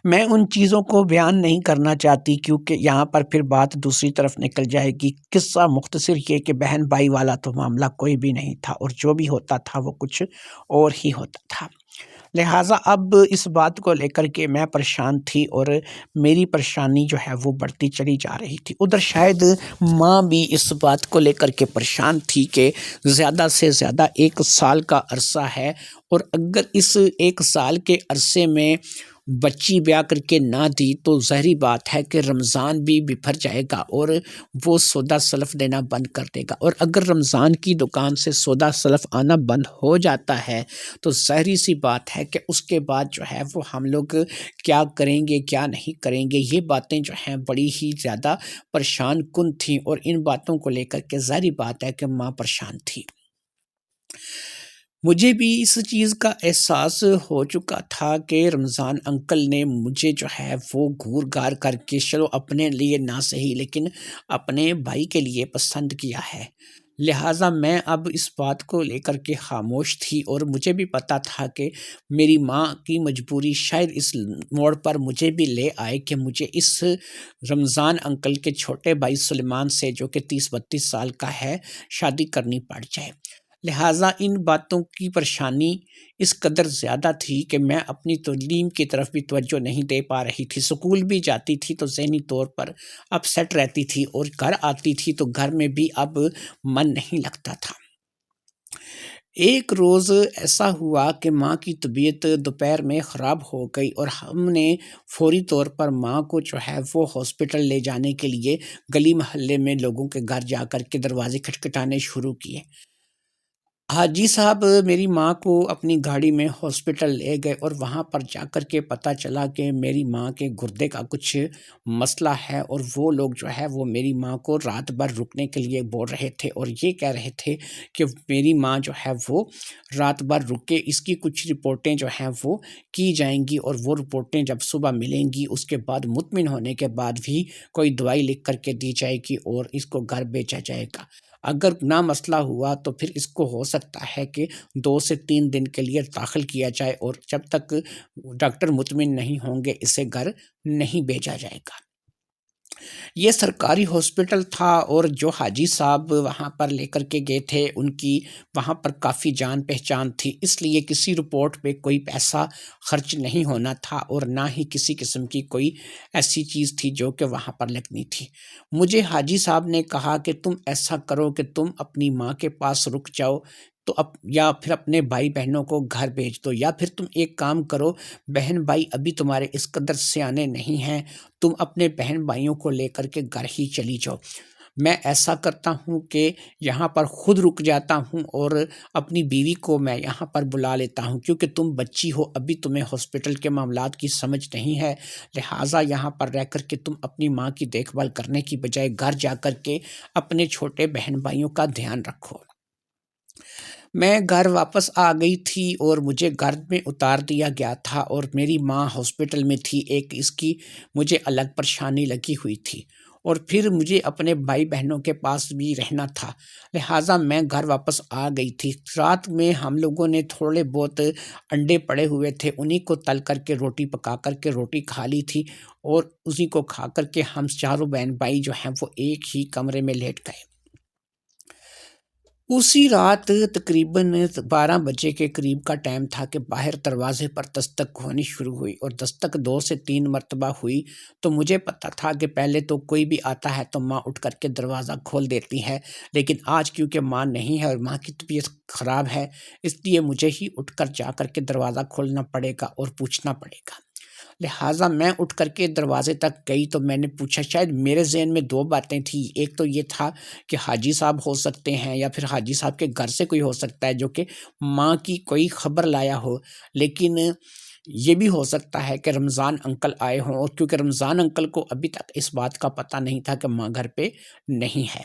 S1: میں ان چیزوں کو بیان نہیں کرنا چاہتی، کیونکہ یہاں پر پھر بات دوسری طرف نکل جائے گی۔ قصہ مختصر یہ کہ بہن بھائی والا تو معاملہ کوئی بھی نہیں تھا، اور جو بھی ہوتا تھا وہ کچھ اور ہی ہوتا تھا۔ لہٰذا اب اس بات کو لے کر کے میں پریشان تھی، اور میری پریشانی جو ہے وہ بڑھتی چلی جا رہی تھی۔ ادھر شاید ماں بھی اس بات کو لے کر کے پریشان تھی کہ زیادہ سے زیادہ 1 سال کا عرصہ ہے، اور اگر اس 1 سال کے عرصے میں بچی بیاہ کر کے نہ دی تو ظاہری بات ہے کہ رمضان بھی بپھر جائے گا، اور وہ سودا سلف دینا بند کر دے گا، اور اگر رمضان کی دکان سے سودا سلف آنا بند ہو جاتا ہے تو ظاہری سی بات ہے کہ اس کے بعد جو ہے وہ ہم لوگ کیا کریں گے کیا نہیں کریں گے۔ یہ باتیں جو ہیں بڑی ہی زیادہ پریشان کن تھیں، اور ان باتوں کو لے کر کے ظاہری بات ہے کہ ماں پریشان تھی۔ مجھے بھی اس چیز کا احساس ہو چکا تھا کہ رمضان انکل نے مجھے جو ہے وہ گھور گار کر کے چلو اپنے لیے نہ صحیح لیکن اپنے بھائی کے لیے پسند کیا ہے، لہٰذا میں اب اس بات کو لے کر کے خاموش تھی، اور مجھے بھی پتا تھا کہ میری ماں کی مجبوری شاید اس موڑ پر مجھے بھی لے آئے کہ مجھے اس رمضان انکل کے چھوٹے بھائی سلیمان سے، جو کہ 30-32 سال کا ہے، شادی کرنی پڑ جائے۔ لہٰذا ان باتوں کی پریشانی اس قدر زیادہ تھی کہ میں اپنی تعلیم کی طرف بھی توجہ نہیں دے پا رہی تھی۔ اسکول بھی جاتی تھی تو ذہنی طور پر اپ سیٹ رہتی تھی، اور گھر آتی تھی تو گھر میں بھی اب من نہیں لگتا تھا۔ ایک روز ایسا ہوا کہ ماں کی طبیعت دوپہر میں خراب ہو گئی، اور ہم نے فوری طور پر ماں کو جو ہے وہ ہاسپٹل لے جانے کے لیے گلی محلے میں لوگوں کے گھر جا کر کے دروازے کھٹکھٹانے شروع کیے۔ حاجی صاحب میری ماں کو اپنی گاڑی میں ہاسپٹل لے گئے، اور وہاں پر جا کر کے پتہ چلا کہ میری ماں کے گردے کا کچھ مسئلہ ہے، اور وہ لوگ جو ہے وہ میری ماں کو رات بھر رکنے کے لیے بول رہے تھے، اور یہ کہہ رہے تھے کہ میری ماں جو ہے وہ رات بھر رکے، اس کی کچھ رپورٹیں جو ہیں وہ کی جائیں گی، اور وہ رپورٹیں جب صبح ملیں گی اس کے بعد مطمئن ہونے کے بعد بھی کوئی دوائی لکھ کر کے دی جائے گی اور اس کو گھر بھیجا جائے گا۔ اگر نہ مسئلہ ہوا تو پھر اس کو ہو سکتا ہے کہ 2 سے 3 دن کے لیے داخل کیا جائے، اور جب تک ڈاکٹر مطمئن نہیں ہوں گے اسے گھر نہیں بھیجا جائے گا۔ یہ سرکاری ہاسپٹل تھا، اور جو حاجی صاحب وہاں پر لے کر کے گئے تھے ان کی وہاں پر کافی جان پہچان تھی، اس لیے کسی رپورٹ پہ کوئی پیسہ خرچ نہیں ہونا تھا، اور نہ ہی کسی قسم کی کوئی ایسی چیز تھی جو کہ وہاں پر لگنی تھی۔ مجھے حاجی صاحب نے کہا کہ تم ایسا کرو کہ تم اپنی ماں کے پاس رک جاؤ، تو یا پھر اپنے بھائی بہنوں کو گھر بھیج دو، یا پھر تم ایک کام کرو، بہن بھائی ابھی تمہارے اس قدر سیانے نہیں ہیں، تم اپنے بہن بھائیوں کو لے کر کے گھر ہی چلی جاؤ۔ میں ایسا کرتا ہوں کہ یہاں پر خود رک جاتا ہوں، اور اپنی بیوی کو میں یہاں پر بلا لیتا ہوں، کیونکہ تم بچی ہو، ابھی تمہیں ہاسپٹل کے معاملات کی سمجھ نہیں ہے، لہٰذا یہاں پر رہ کر کے تم اپنی ماں کی دیکھ بھال کرنے کی بجائے گھر جا کر کے اپنے چھوٹے بہن بھائیوں کا دھیان رکھو۔ میں گھر واپس آ گئی تھی، اور مجھے گھر میں اتار دیا گیا تھا، اور میری ماں ہاسپٹل میں تھی، ایک اس کی مجھے الگ پریشانی لگی ہوئی تھی، اور پھر مجھے اپنے بھائی بہنوں کے پاس بھی رہنا تھا، لہٰذا میں گھر واپس آ گئی تھی۔ رات میں ہم لوگوں نے تھوڑے بہت انڈے پڑے ہوئے تھے، انہی کو تل کر کے روٹی پکا کر کے روٹی کھا لی تھی، اور اسی کو کھا کر کے ہم چاروں بہن بھائی جو ہیں وہ ایک ہی کمرے میں لیٹ گئے۔ اسی رات تقریباً 12 بجے کے قریب کا ٹائم تھا کہ باہر دروازے پر دستک ہونی شروع ہوئی، اور دستک 2 سے 3 مرتبہ ہوئی، تو مجھے پتا تھا کہ پہلے تو کوئی بھی آتا ہے تو ماں اٹھ کر کے دروازہ کھول دیتی ہے، لیکن آج کیونکہ ماں نہیں ہے اور ماں کی طبیعت خراب ہے، اس لیے مجھے ہی اٹھ کر جا کر کے دروازہ کھولنا پڑے گا اور پوچھنا پڑے گا۔ لہٰذا میں اٹھ کر کے دروازے تک گئی تو میں نے پوچھا، شاید میرے ذہن میں 2 باتیں تھیں، ایک تو یہ تھا کہ حاجی صاحب ہو سکتے ہیں، یا پھر حاجی صاحب کے گھر سے کوئی ہو سکتا ہے جو کہ ماں کی کوئی خبر لایا ہو، لیکن یہ بھی ہو سکتا ہے کہ رمضان انکل آئے ہوں، اور کیونکہ رمضان انکل کو ابھی تک اس بات کا پتہ نہیں تھا کہ ماں گھر پہ نہیں ہے۔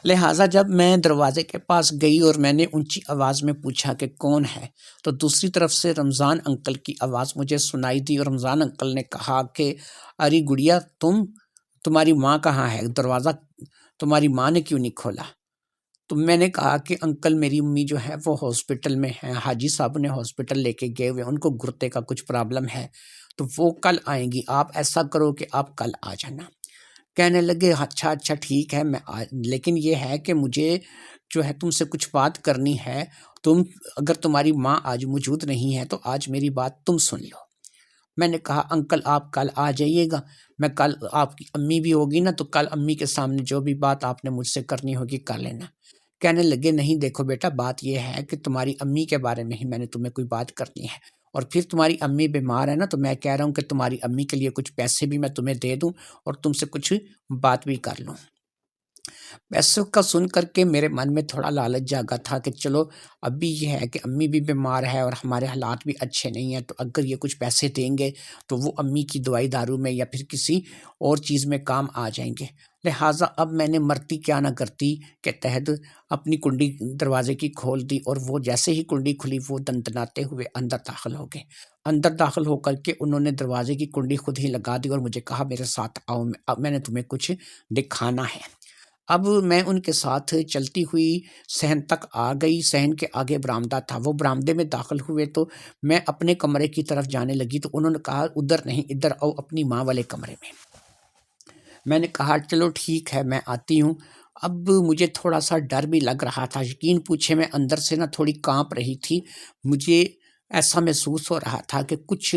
S1: لہٰذا جب میں دروازے کے پاس گئی اور میں نے اونچی آواز میں پوچھا کہ کون ہے، تو دوسری طرف سے رمضان انکل کی آواز مجھے سنائی دی، اور رمضان انکل نے کہا کہ ارے گڑیا، تمہاری ماں کہاں ہے؟ دروازہ تمہاری ماں نے کیوں نہیں کھولا؟ تو میں نے کہا کہ انکل میری امی جو ہے وہ ہاسپٹل میں ہیں، حاجی صاحب نے ہاسپٹل لے کے گئے ہوئے، ان کو گردے کا کچھ پرابلم ہے، تو وہ کل آئیں گی، آپ ایسا کرو کہ آپ کل آ جانا۔ کہنے لگے اچھا ٹھیک ہے، لیکن یہ ہے کہ مجھے جو ہے تم سے کچھ بات کرنی ہے، اگر تمہاری ماں آج موجود نہیں ہے تو آج میری بات تم سن لو۔ میں نے کہا انکل آپ کل آ جائیے گا، میں کل آپ کی امی بھی ہوگی نا، تو کل امی کے سامنے جو بھی بات آپ نے مجھ سے کرنی ہوگی کر لینا۔ کہنے لگے نہیں دیکھو بیٹا، بات یہ ہے کہ تمہاری امی کے بارے میں ہی میں نے تمہیں کوئی بات کرنی ہے، اور پھر تمہاری امی بیمار ہے نا، تو میں کہہ رہا ہوں کہ تمہاری امی کے لیے کچھ پیسے بھی میں تمہیں دے دوں اور تم سے کچھ بات بھی کر لوں۔ پیسوں کا سن کر کے میرے من میں تھوڑا لالچ جاگا تھا کہ چلو ابھی یہ ہے کہ امی بھی بیمار ہے اور ہمارے حالات بھی اچھے نہیں ہیں، تو اگر یہ کچھ پیسے دیں گے تو وہ امی کی دوائی دارو میں یا پھر کسی اور چیز میں کام آ جائیں گے۔ لہٰذا اب میں نے مرتی کیا نہ کرتی کے تحت اپنی کنڈی دروازے کی کھول دی، اور وہ جیسے ہی کنڈی کھلی وہ دندناتے ہوئے اندر داخل ہو گئے۔ اندر داخل ہو کر کے انہوں نے دروازے کی کنڈی خود ہی لگا دی اور مجھے کہا میرے ساتھ آؤ، اب میں نے تمہیں کچھ دکھانا ہے۔ اب میں ان کے ساتھ چلتی ہوئی صحن تک آ گئی، صحن کے آگے برآمدہ تھا، وہ برآمدے میں داخل ہوئے تو میں اپنے کمرے کی طرف جانے لگی، تو انہوں نے کہا ادھر نہیں، ادھر آؤ اپنی ماں والے کمرے میں۔ میں نے کہا چلو ٹھیک ہے میں آتی ہوں، اب مجھے تھوڑا سا ڈر بھی لگ رہا تھا، یقین پوچھے میں اندر سے نا تھوڑی کانپ رہی تھی، مجھے ایسا محسوس ہو رہا تھا کہ کچھ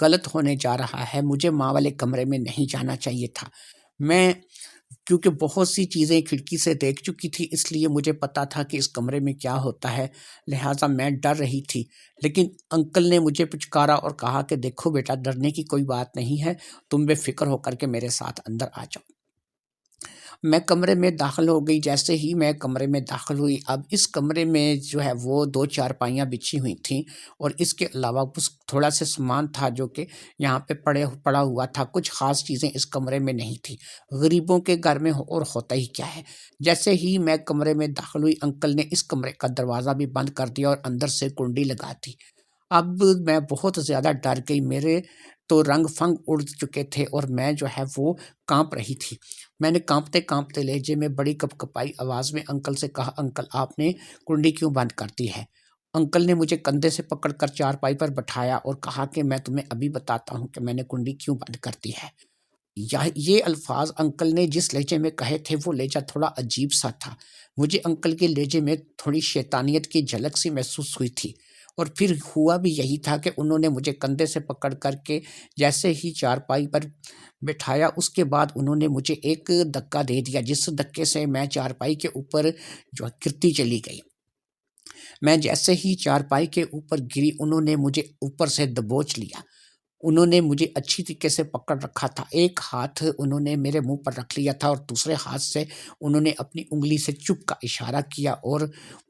S1: غلط ہونے جا رہا ہے، مجھے ماں والے کمرے میں نہیں جانا چاہیے تھا۔ میں کیونکہ بہت سی چیزیں کھڑکی سے دیکھ چکی تھی، اس لیے مجھے پتا تھا کہ اس کمرے میں کیا ہوتا ہے، لہٰذا میں ڈر رہی تھی۔ لیکن انکل نے مجھے پچکارا اور کہا کہ دیکھو بیٹا، ڈرنے کی کوئی بات نہیں ہے، تم بے فکر ہو کر کے میرے ساتھ اندر آ جاؤ۔ میں کمرے میں داخل ہو گئی، جیسے ہی میں کمرے میں داخل ہوئی، اب اس کمرے میں جو ہے وہ 2 چارپائیاں بچھی ہوئی تھیں اور اس کے علاوہ تھوڑا سا سامان تھا جو کہ یہاں پہ پڑا ہوا تھا، کچھ خاص چیزیں اس کمرے میں نہیں تھی۔ غریبوں کے گھر میں اور ہوتا ہی کیا ہے۔ جیسے ہی میں کمرے میں داخل ہوئی، انکل نے اس کمرے کا دروازہ بھی بند کر دیا اور اندر سے کنڈی لگا دی۔ اب میں بہت زیادہ ڈر گئی، میرے تو رنگ پھنگ اڑ چکے تھے اور میں جو ہے وہ کانپ رہی تھی۔ میں نے کانپتے کانپتے لہجے میں بڑی کپکپائی آواز میں انکل سے کہا، انکل آپ نے کنڈی کیوں بند کر دی ہے؟ انکل نے مجھے کندھے سے پکڑ کر چارپائی پر بٹھایا اور کہا کہ میں تمہیں ابھی بتاتا ہوں کہ میں نے کنڈی کیوں بند کر دی ہے۔ یہ الفاظ انکل نے جس لہجے میں کہے تھے وہ لہجہ تھوڑا عجیب سا تھا، مجھے انکل کے لہجے میں تھوڑی شیطانیت کی جھلک سی محسوس ہوئی تھی، اور پھر ہوا بھی یہی تھا کہ انہوں نے مجھے کندھے سے پکڑ کر کے جیسے ہی چارپائی پر بٹھایا، اس کے بعد انہوں نے مجھے ایک دھکا دے دیا، جس دھکے سے میں چارپائی کے اوپر جو گرتی چلی گئی۔ میں جیسے ہی چارپائی کے اوپر گری، انہوں نے مجھے اوپر سے دبوچ لیا۔ انہوں نے مجھے اچھی طریقے سے پکڑ رکھا تھا، ایک ہاتھ انہوں نے میرے منہ پر رکھ لیا تھا اور دوسرے ہاتھ سے انہوں نے اپنی انگلی سے چپ کا اشارہ کیا اور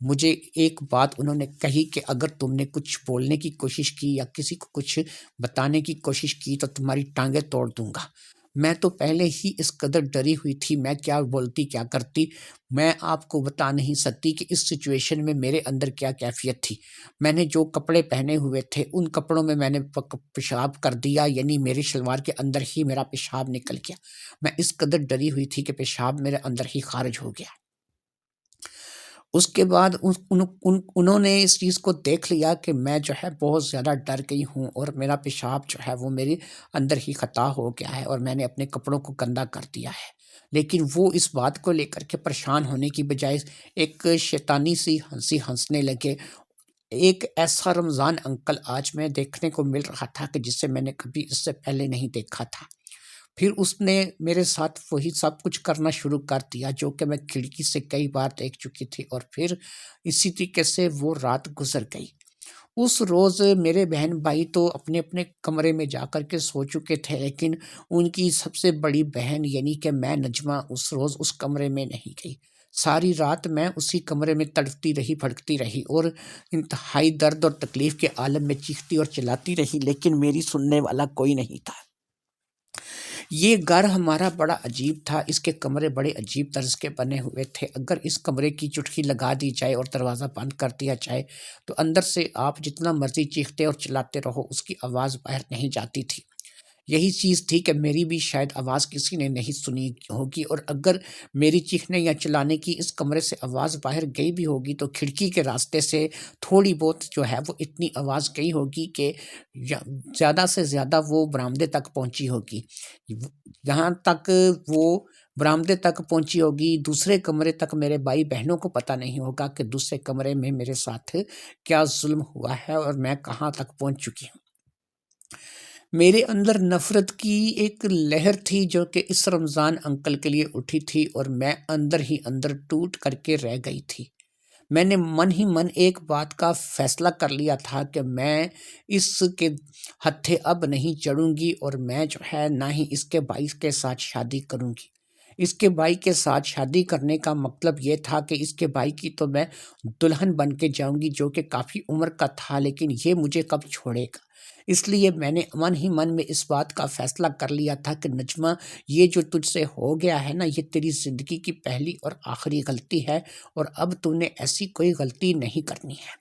S1: مجھے ایک بات انہوں نے کہی کہ اگر تم نے کچھ بولنے کی کوشش کی یا کسی کو کچھ بتانے کی کوشش کی تو تمہاری ٹانگیں توڑ دوں گا۔ میں تو پہلے ہی اس قدر ڈری ہوئی تھی، میں کیا بولتی کیا کرتی، میں آپ کو بتا نہیں سکتی کہ اس سچویشن میں میرے اندر کیا کیفیت تھی۔ میں نے جو کپڑے پہنے ہوئے تھے ان کپڑوں میں نے پیشاب کر دیا، یعنی میری شلوار کے اندر ہی میرا پیشاب نکل گیا۔ میں اس قدر ڈری ہوئی تھی کہ پیشاب میرے اندر ہی خارج ہو گیا۔ اس کے بعد انہوں نے اس چیز کو دیکھ لیا کہ میں جو ہے بہت زیادہ ڈر گئی ہوں اور میرا پیشاب جو ہے وہ میرے اندر ہی خطا ہو گیا ہے اور میں نے اپنے کپڑوں کو گندا کر دیا ہے۔ لیکن وہ اس بات کو لے کر کے پریشان ہونے کی بجائے ایک شیطانی سی ہنسی ہنسنے لگے۔ ایک ایسا رمضان انکل آج میں دیکھنے کو مل رہا تھا کہ جسے میں نے کبھی اس سے پہلے نہیں دیکھا تھا۔ پھر اس نے میرے ساتھ وہی سب کچھ کرنا شروع کر دیا جو کہ میں کھڑکی سے کئی بار دیکھ چکی تھی، اور پھر اسی طریقے سے وہ رات گزر گئی۔ اس روز میرے بہن بھائی تو اپنے اپنے کمرے میں جا کر کے سو چکے تھے، لیکن ان کی سب سے بڑی بہن یعنی کہ میں نجمہ اس روز اس کمرے میں نہیں گئی۔ ساری رات میں اسی کمرے میں تڑپتی رہی، بھڑکتی رہی اور انتہائی درد اور تکلیف کے عالم میں چیختی اور چلاتی رہی، لیکن میری سننے والا کوئی نہیں تھا۔ یہ گھر ہمارا بڑا عجیب تھا، اس کے کمرے بڑے عجیب طرز کے بنے ہوئے تھے۔ اگر اس کمرے کی چٹکی لگا دی جائے اور دروازہ بند کر دیا جائے تو اندر سے آپ جتنا مرضی چیختے اور چلاتے رہو، اس کی آواز باہر نہیں جاتی تھی۔ یہی چیز تھی کہ میری بھی شاید آواز کسی نے نہیں سنی ہوگی، اور اگر میری چیخنے یا چلانے کی اس کمرے سے آواز باہر گئی بھی ہوگی تو کھڑکی کے راستے سے تھوڑی بہت جو ہے وہ اتنی آواز گئی ہوگی کہ زیادہ سے زیادہ وہ برآمدے تک پہنچی ہوگی۔ جہاں تک وہ برآمدے تک پہنچی ہوگی، دوسرے کمرے تک میرے بھائی بہنوں کو پتہ نہیں ہوگا کہ دوسرے کمرے میں میرے ساتھ کیا ظلم ہوا ہے اور میں کہاں تک پہنچ چکی ہوں۔ میرے اندر نفرت کی ایک لہر تھی جو کہ اس رمضان انکل کے لیے اٹھی تھی، اور میں اندر ہی اندر ٹوٹ کر کے رہ گئی تھی۔ میں نے من ہی من ایک بات کا فیصلہ کر لیا تھا کہ میں اس کے ہتھے اب نہیں چڑھوں گی، اور میں جو ہے نہ ہی اس کے بھائی کے ساتھ شادی کروں گی۔ اس کے بھائی کے ساتھ شادی کرنے کا مطلب یہ تھا کہ اس کے بھائی کی تو میں دلہن بن کے جاؤں گی، جو کہ کافی عمر کا تھا، لیکن یہ مجھے کب چھوڑے گا۔ اس لیے میں نے من ہی من میں اس بات کا فیصلہ کر لیا تھا کہ نجمہ، یہ جو تجھ سے ہو گیا ہے نا، یہ تیری زندگی کی پہلی اور آخری غلطی ہے، اور اب تو نے ایسی کوئی غلطی نہیں کرنی ہے۔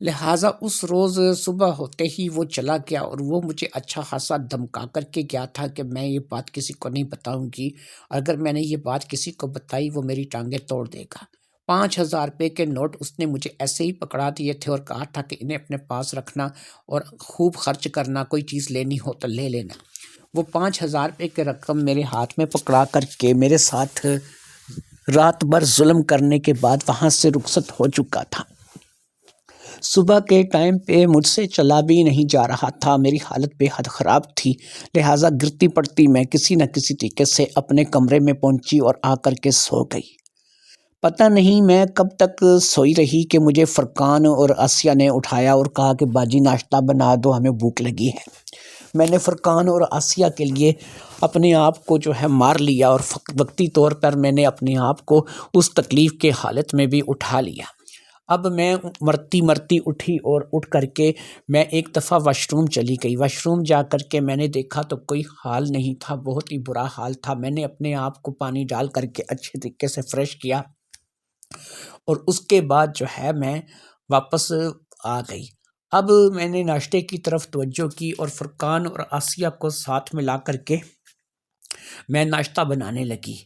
S1: لہٰذا اس روز صبح ہوتے ہی وہ چلا گیا، اور وہ مجھے اچھا خاصا دھمکا کر کے گیا تھا کہ میں یہ بات کسی کو نہیں بتاؤں گی، اگر میں نے یہ بات کسی کو بتائی وہ میری ٹانگیں توڑ دے گا۔ 5,000 روپے کے نوٹ اس نے مجھے ایسے ہی پکڑا دیے تھے اور کہا تھا کہ انہیں اپنے پاس رکھنا اور خوب خرچ کرنا، کوئی چیز لینی ہو تو لے لینا۔ وہ 5,000 روپے کی رقم میرے ہاتھ میں پکڑا کر کے میرے ساتھ رات بھر ظلم کرنے کے بعد وہاں سے رخصت ہو چکا تھا۔ صبح کے ٹائم پہ مجھ سے چلا بھی نہیں جا رہا تھا، میری حالت بے حد خراب تھی، لہٰذا گرتی پڑتی میں کسی نہ کسی طریقے سے اپنے کمرے میں پہنچی اور آ کر کے سو گئی۔ پتہ نہیں میں کب تک سوئی رہی کہ مجھے فرقان اور آسیہ نے اٹھایا اور کہا کہ باجی ناشتہ بنا دو، ہمیں بھوک لگی ہے۔ میں نے فرقان اور آسیہ کے لیے اپنے آپ کو مار لیا اور وقتی طور پر میں نے اپنے آپ کو اس تکلیف کے حالت میں بھی اٹھا لیا۔ اب میں مرتی مرتی اٹھی اور اٹھ کر کے میں ایک دفعہ واش روم چلی گئی۔ واش روم جا کر کے میں نے دیکھا تو کوئی حال نہیں تھا، بہت ہی برا حال تھا۔ میں نے اپنے آپ کو پانی ڈال کر کے اچھے طریقے سے فریش کیا اور اس کے بعد میں واپس آ گئی۔ اب میں نے ناشتے کی طرف توجہ کی اور فرقان اور آسیہ کو ساتھ ملا کر کے میں ناشتہ بنانے لگی۔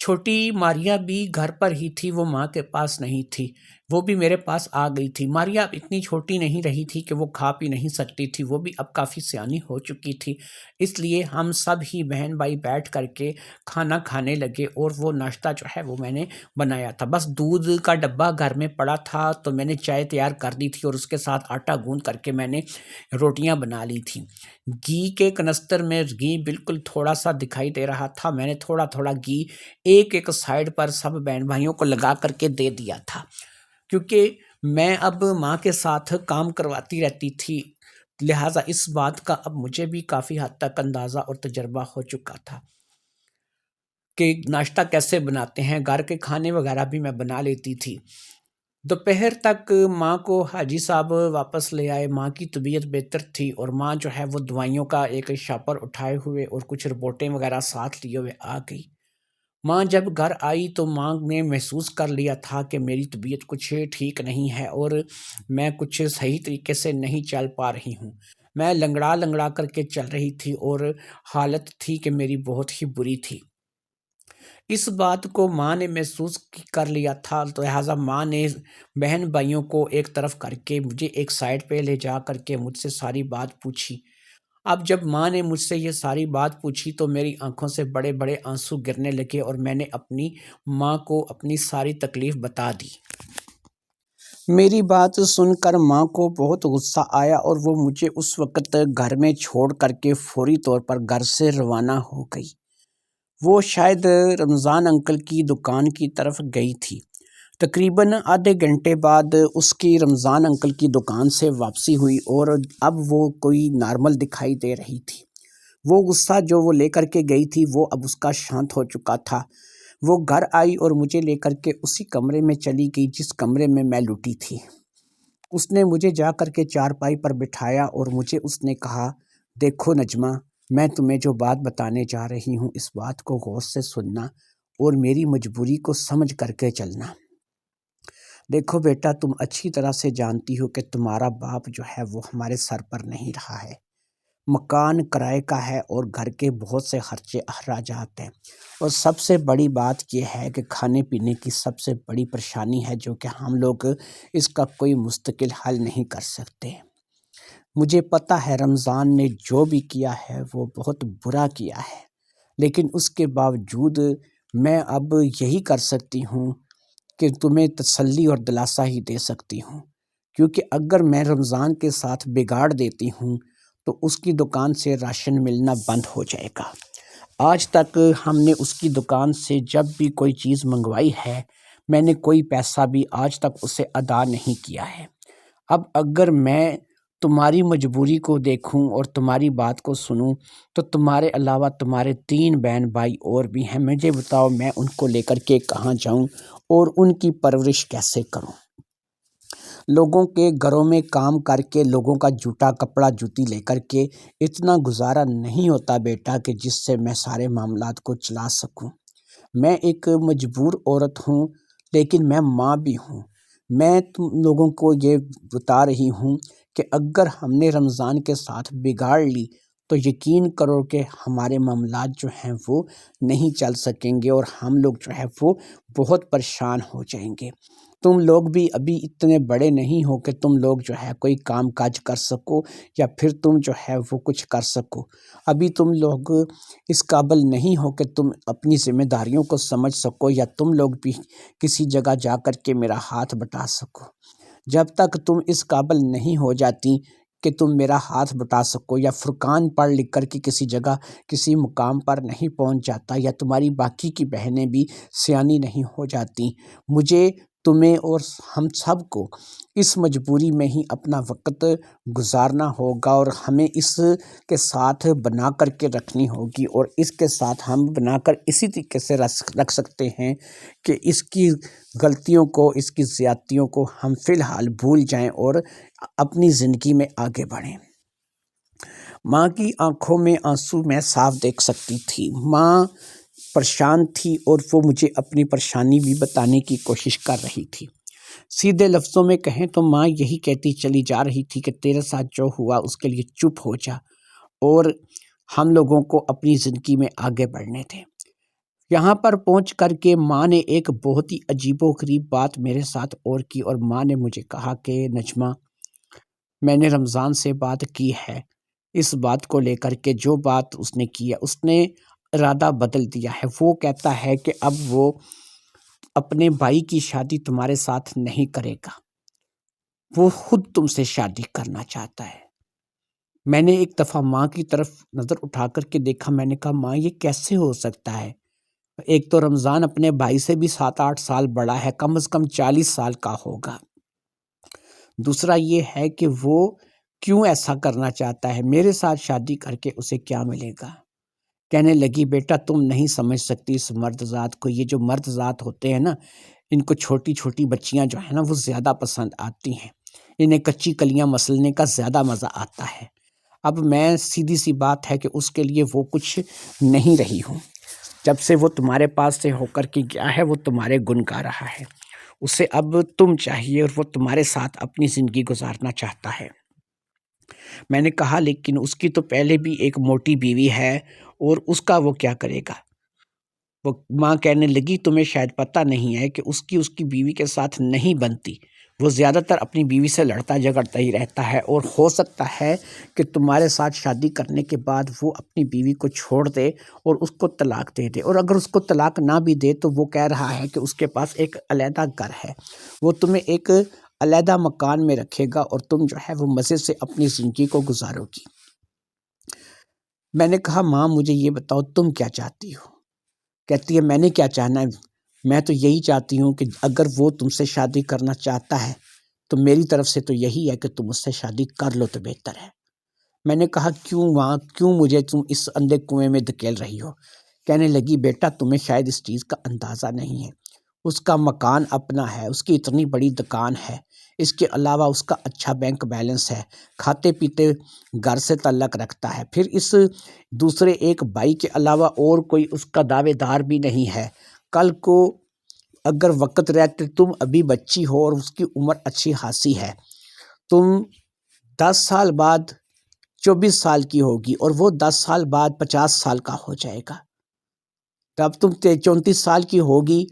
S1: چھوٹی ماریا بھی گھر پر ہی تھی، وہ ماں کے پاس نہیں تھی، وہ بھی میرے پاس آ گئی تھی۔ ماریا اب اتنی چھوٹی نہیں رہی تھی کہ وہ کھا پی نہیں سکتی تھی، وہ بھی اب کافی سیانی ہو چکی تھی، اس لیے ہم سب ہی بہن بھائی بیٹھ کر کے کھانا کھانے لگے اور وہ ناشتہ وہ میں نے بنایا تھا۔ بس دودھ کا ڈبہ گھر میں پڑا تھا تو میں نے چائے تیار کر دی تھی اور اس کے ساتھ آٹا گوندھ کر کے میں نے روٹیاں بنا لی تھیں۔ گھی کے کنستر میں گھی بالکل تھوڑا سا دکھائی دے رہا تھا، میں نے تھوڑا تھوڑا گھی ایک سائیڈ پر سب بہن بھائیوں کو لگا کر کے دے دیا تھا، کیونکہ میں اب ماں کے ساتھ کام کرواتی رہتی تھی، لہٰذا اس بات کا اب مجھے بھی کافی حد تک اندازہ اور تجربہ ہو چکا تھا کہ ناشتہ کیسے بناتے ہیں۔ گھر کے کھانے وغیرہ بھی میں بنا لیتی تھی۔ دوپہر تک ماں کو حاجی صاحب واپس لے آئے، ماں کی طبیعت بہتر تھی اور ماں وہ دوائیوں کا ایک شاپر اٹھائے ہوئے اور کچھ رپورٹیں وغیرہ ساتھ لیے ہوئے آ گئی۔ ماں جب گھر آئی تو ماں نے محسوس کر لیا تھا کہ میری طبیعت کچھ ٹھیک نہیں ہے اور میں کچھ صحیح طریقے سے نہیں چل پا رہی ہوں۔ میں لنگڑا لنگڑا کر کے چل رہی تھی اور حالت تھی کہ میری بہت ہی بری تھی۔ اس بات کو ماں نے محسوس کر لیا تھا، تو لہٰذا ماں نے بہن بھائیوں کو ایک طرف کر کے مجھے ایک سائڈ پہ لے جا کر کے مجھ سے ساری بات پوچھی۔ اب جب ماں نے مجھ سے یہ ساری بات پوچھی تو میری آنکھوں سے بڑے بڑے آنسو گرنے لگے اور میں نے اپنی ماں کو اپنی ساری تکلیف بتا دی۔ میری بات سن کر ماں کو بہت غصہ آیا اور وہ مجھے اس وقت گھر میں چھوڑ کر کے فوری طور پر گھر سے روانہ ہو گئی۔ وہ شاید رمضان انکل کی دکان کی طرف گئی تھی۔ تقریباً آدھے گھنٹے بعد اس کی رمضان انکل کی دکان سے واپسی ہوئی اور اب وہ کوئی نارمل دکھائی دے رہی تھی۔ وہ غصہ جو وہ لے کر کے گئی تھی وہ اب اس کا شانت ہو چکا تھا۔ وہ گھر آئی اور مجھے لے کر کے اسی کمرے میں چلی گئی جس کمرے میں میں لٹی تھی۔ اس نے مجھے جا کر کے چارپائی پر بٹھایا اور مجھے اس نے کہا، دیکھو نجمہ، میں تمہیں جو بات بتانے جا رہی ہوں اس بات کو غور سے سننا اور میری مجبوری کو سمجھ کر کے چلنا۔ دیکھو بیٹا، تم اچھی طرح سے جانتی ہو کہ تمہارا باپ وہ ہمارے سر پر نہیں رہا ہے، مکان کرائے کا ہے اور گھر کے بہت سے خرچے اخراجات ہیں، اور سب سے بڑی بات یہ ہے کہ کھانے پینے کی سب سے بڑی پریشانی ہے جو کہ ہم لوگ اس کا کوئی مستقل حل نہیں کر سکتے۔ مجھے پتہ ہے رمضان نے جو بھی کیا ہے وہ بہت برا کیا ہے، لیکن اس کے باوجود میں اب یہی کر سکتی ہوں کہ تمہیں تسلی اور دلاسا ہی دے سکتی ہوں، کیونکہ اگر میں رمضان کے ساتھ بگاڑ دیتی ہوں تو اس کی دکان سے راشن ملنا بند ہو جائے گا۔ آج تک ہم نے اس کی دکان سے جب بھی کوئی چیز منگوائی ہے، میں نے کوئی پیسہ بھی آج تک اسے ادا نہیں کیا ہے۔ اب اگر میں تمہاری مجبوری کو دیکھوں اور تمہاری بات کو سنوں تو تمہارے علاوہ تمہارے 3 بہن بھائی اور بھی ہیں، مجھے بتاؤ میں ان کو لے کر کے کہاں جاؤں اور ان کی پرورش کیسے کروں؟ لوگوں کے گھروں میں کام کر کے، لوگوں کا جوتا کپڑا جوتی لے کر کے اتنا گزارا نہیں ہوتا بیٹا کہ جس سے میں سارے معاملات کو چلا سکوں۔ میں ایک مجبور عورت ہوں، لیکن میں ماں بھی ہوں۔ میں تم لوگوں کو یہ بتا رہی ہوں کہ اگر ہم نے رمضان کے ساتھ بگاڑ لی تو یقین کرو کہ ہمارے معاملات وہ نہیں چل سکیں گے اور ہم لوگ وہ بہت پریشان ہو جائیں گے۔ تم لوگ بھی ابھی اتنے بڑے نہیں ہو کہ تم لوگ جو ہے کوئی کام کاج کر سکو یا پھر تم جو ہے وہ کچھ کر سکو۔ ابھی تم لوگ اس قابل نہیں ہو کہ تم اپنی ذمہ داریوں کو سمجھ سکو یا تم لوگ بھی کسی جگہ جا کر کے میرا ہاتھ بٹا سکو۔ جب تک تم اس قابل نہیں ہو جاتی کہ تم میرا ہاتھ بٹا سکو یا فرقان پڑھ لکھ کر کے کسی جگہ کسی مقام پر نہیں پہنچ جاتا یا تمہاری باقی کی بہنیں بھی سیانی نہیں ہو جاتی، مجھے تمہیں اور ہم سب کو اس مجبوری میں ہی اپنا وقت گزارنا ہوگا اور ہمیں اس کے ساتھ بنا کر کے رکھنی ہوگی، اور اس کے ساتھ ہم بنا کر اسی طریقے سے رکھ سکتے ہیں کہ اس کی غلطیوں کو، اس کی زیادتیوں کو ہم فی الحال بھول جائیں اور اپنی زندگی میں آگے بڑھیں۔ ماں کی آنکھوں میں آنسو میں صاف دیکھ سکتی تھی۔ ماں پریشان تھی اور وہ مجھے اپنی پریشانی بھی بتانے کی کوشش کر رہی تھی۔ سیدھے لفظوں میں کہیں تو ماں یہی کہتی چلی جا رہی تھی کہ تیرے ساتھ جو ہوا اس کے لیے چپ ہو جا اور ہم لوگوں کو اپنی زندگی میں آگے بڑھنے تھے۔ یہاں پر پہنچ کر کے ماں نے ایک بہت ہی عجیب و غریب بات میرے ساتھ اور کی، اور ماں نے مجھے کہا کہ نجمہ، میں نے رمضان سے بات کی ہے، اس بات کو لے کر کے جو بات اس نے کی ہے اس نے ارادہ بدل دیا ہے۔ وہ کہتا ہے کہ اب وہ اپنے بھائی کی شادی تمہارے ساتھ نہیں کرے گا، وہ خود تم سے شادی کرنا چاہتا ہے۔ میں نے ایک دفعہ ماں کی طرف نظر اٹھا کر کے دیکھا، میں نے کہا ماں یہ کیسے ہو سکتا ہے؟ ایک تو رمضان اپنے بھائی سے بھی 7-8 سال بڑا ہے، کم از کم 40 سال کا ہوگا۔ دوسرا یہ ہے کہ وہ کیوں ایسا کرنا چاہتا ہے؟ میرے ساتھ شادی کر کے اسے کیا ملے گا؟ کہنے لگی بیٹا تم نہیں سمجھ سکتی اس مرد ذات کو، یہ جو مرد ذات ہوتے ہیں نا، ان کو چھوٹی چھوٹی بچیاں جو ہیں نا وہ زیادہ پسند آتی ہیں، انہیں کچی کلیاں مسلنے کا زیادہ مزہ آتا ہے۔ اب میں سیدھی سی بات ہے کہ اس کے لیے وہ کچھ نہیں رہی ہوں، جب سے وہ تمہارے پاس سے ہو کر کے گیا ہے وہ تمہارے گن گا رہا ہے، اسے اب تم چاہیے اور وہ تمہارے ساتھ اپنی زندگی گزارنا چاہتا ہے۔ میں نے کہا لیکن اس کی تو پہلے بھی ایک موٹی بیوی ہے اور اس کا وہ کیا کرے گا؟ وہ ماں کہنے لگی تمہیں شاید پتہ نہیں ہے کہ اس کی بیوی کے ساتھ نہیں بنتی، وہ زیادہ تر اپنی بیوی سے لڑتا جھگڑتا ہی رہتا ہے، اور ہو سکتا ہے کہ تمہارے ساتھ شادی کرنے کے بعد وہ اپنی بیوی کو چھوڑ دے اور اس کو طلاق دے دے، اور اگر اس کو طلاق نہ بھی دے تو وہ کہہ رہا ہے کہ اس کے پاس ایک علیحدہ گھر ہے، وہ تمہیں ایک علیحدہ مکان میں رکھے گا اور تم جو ہے وہ مزے سے اپنی زندگی کو گزارو گی۔ میں نے کہا ماں مجھے یہ بتاؤ تم کیا چاہتی ہو؟ کہتی ہے میں نے کیا چاہنا ہے، میں تو یہی چاہتی ہوں کہ اگر وہ تم سے شادی کرنا چاہتا ہے تو میری طرف سے تو یہی ہے کہ تم اس سے شادی کر لو تو بہتر ہے۔ میں نے کہا کیوں ماں، کیوں مجھے تم اس اندھے کنویں میں دھکیل رہی ہو؟ کہنے لگی بیٹا تمہیں شاید اس چیز کا اندازہ نہیں ہے، اس کا مکان اپنا ہے، اس کی اتنی بڑی دکان ہے، اس کے علاوہ اس کا اچھا بینک بیلنس ہے، کھاتے پیتے گھر سے تعلق رکھتا ہے، پھر اس دوسرے ایک بھائی کے علاوہ اور کوئی اس کا دعوے دار بھی نہیں ہے۔ کل کو اگر وقت رہتے تم ابھی بچی ہو اور اس کی عمر اچھی خاصی ہے، تم 10 سال بعد 24 سال کی ہوگی اور وہ 10 سال بعد 50 سال کا ہو جائے گا، تب تم 34 سال کی ہوگی،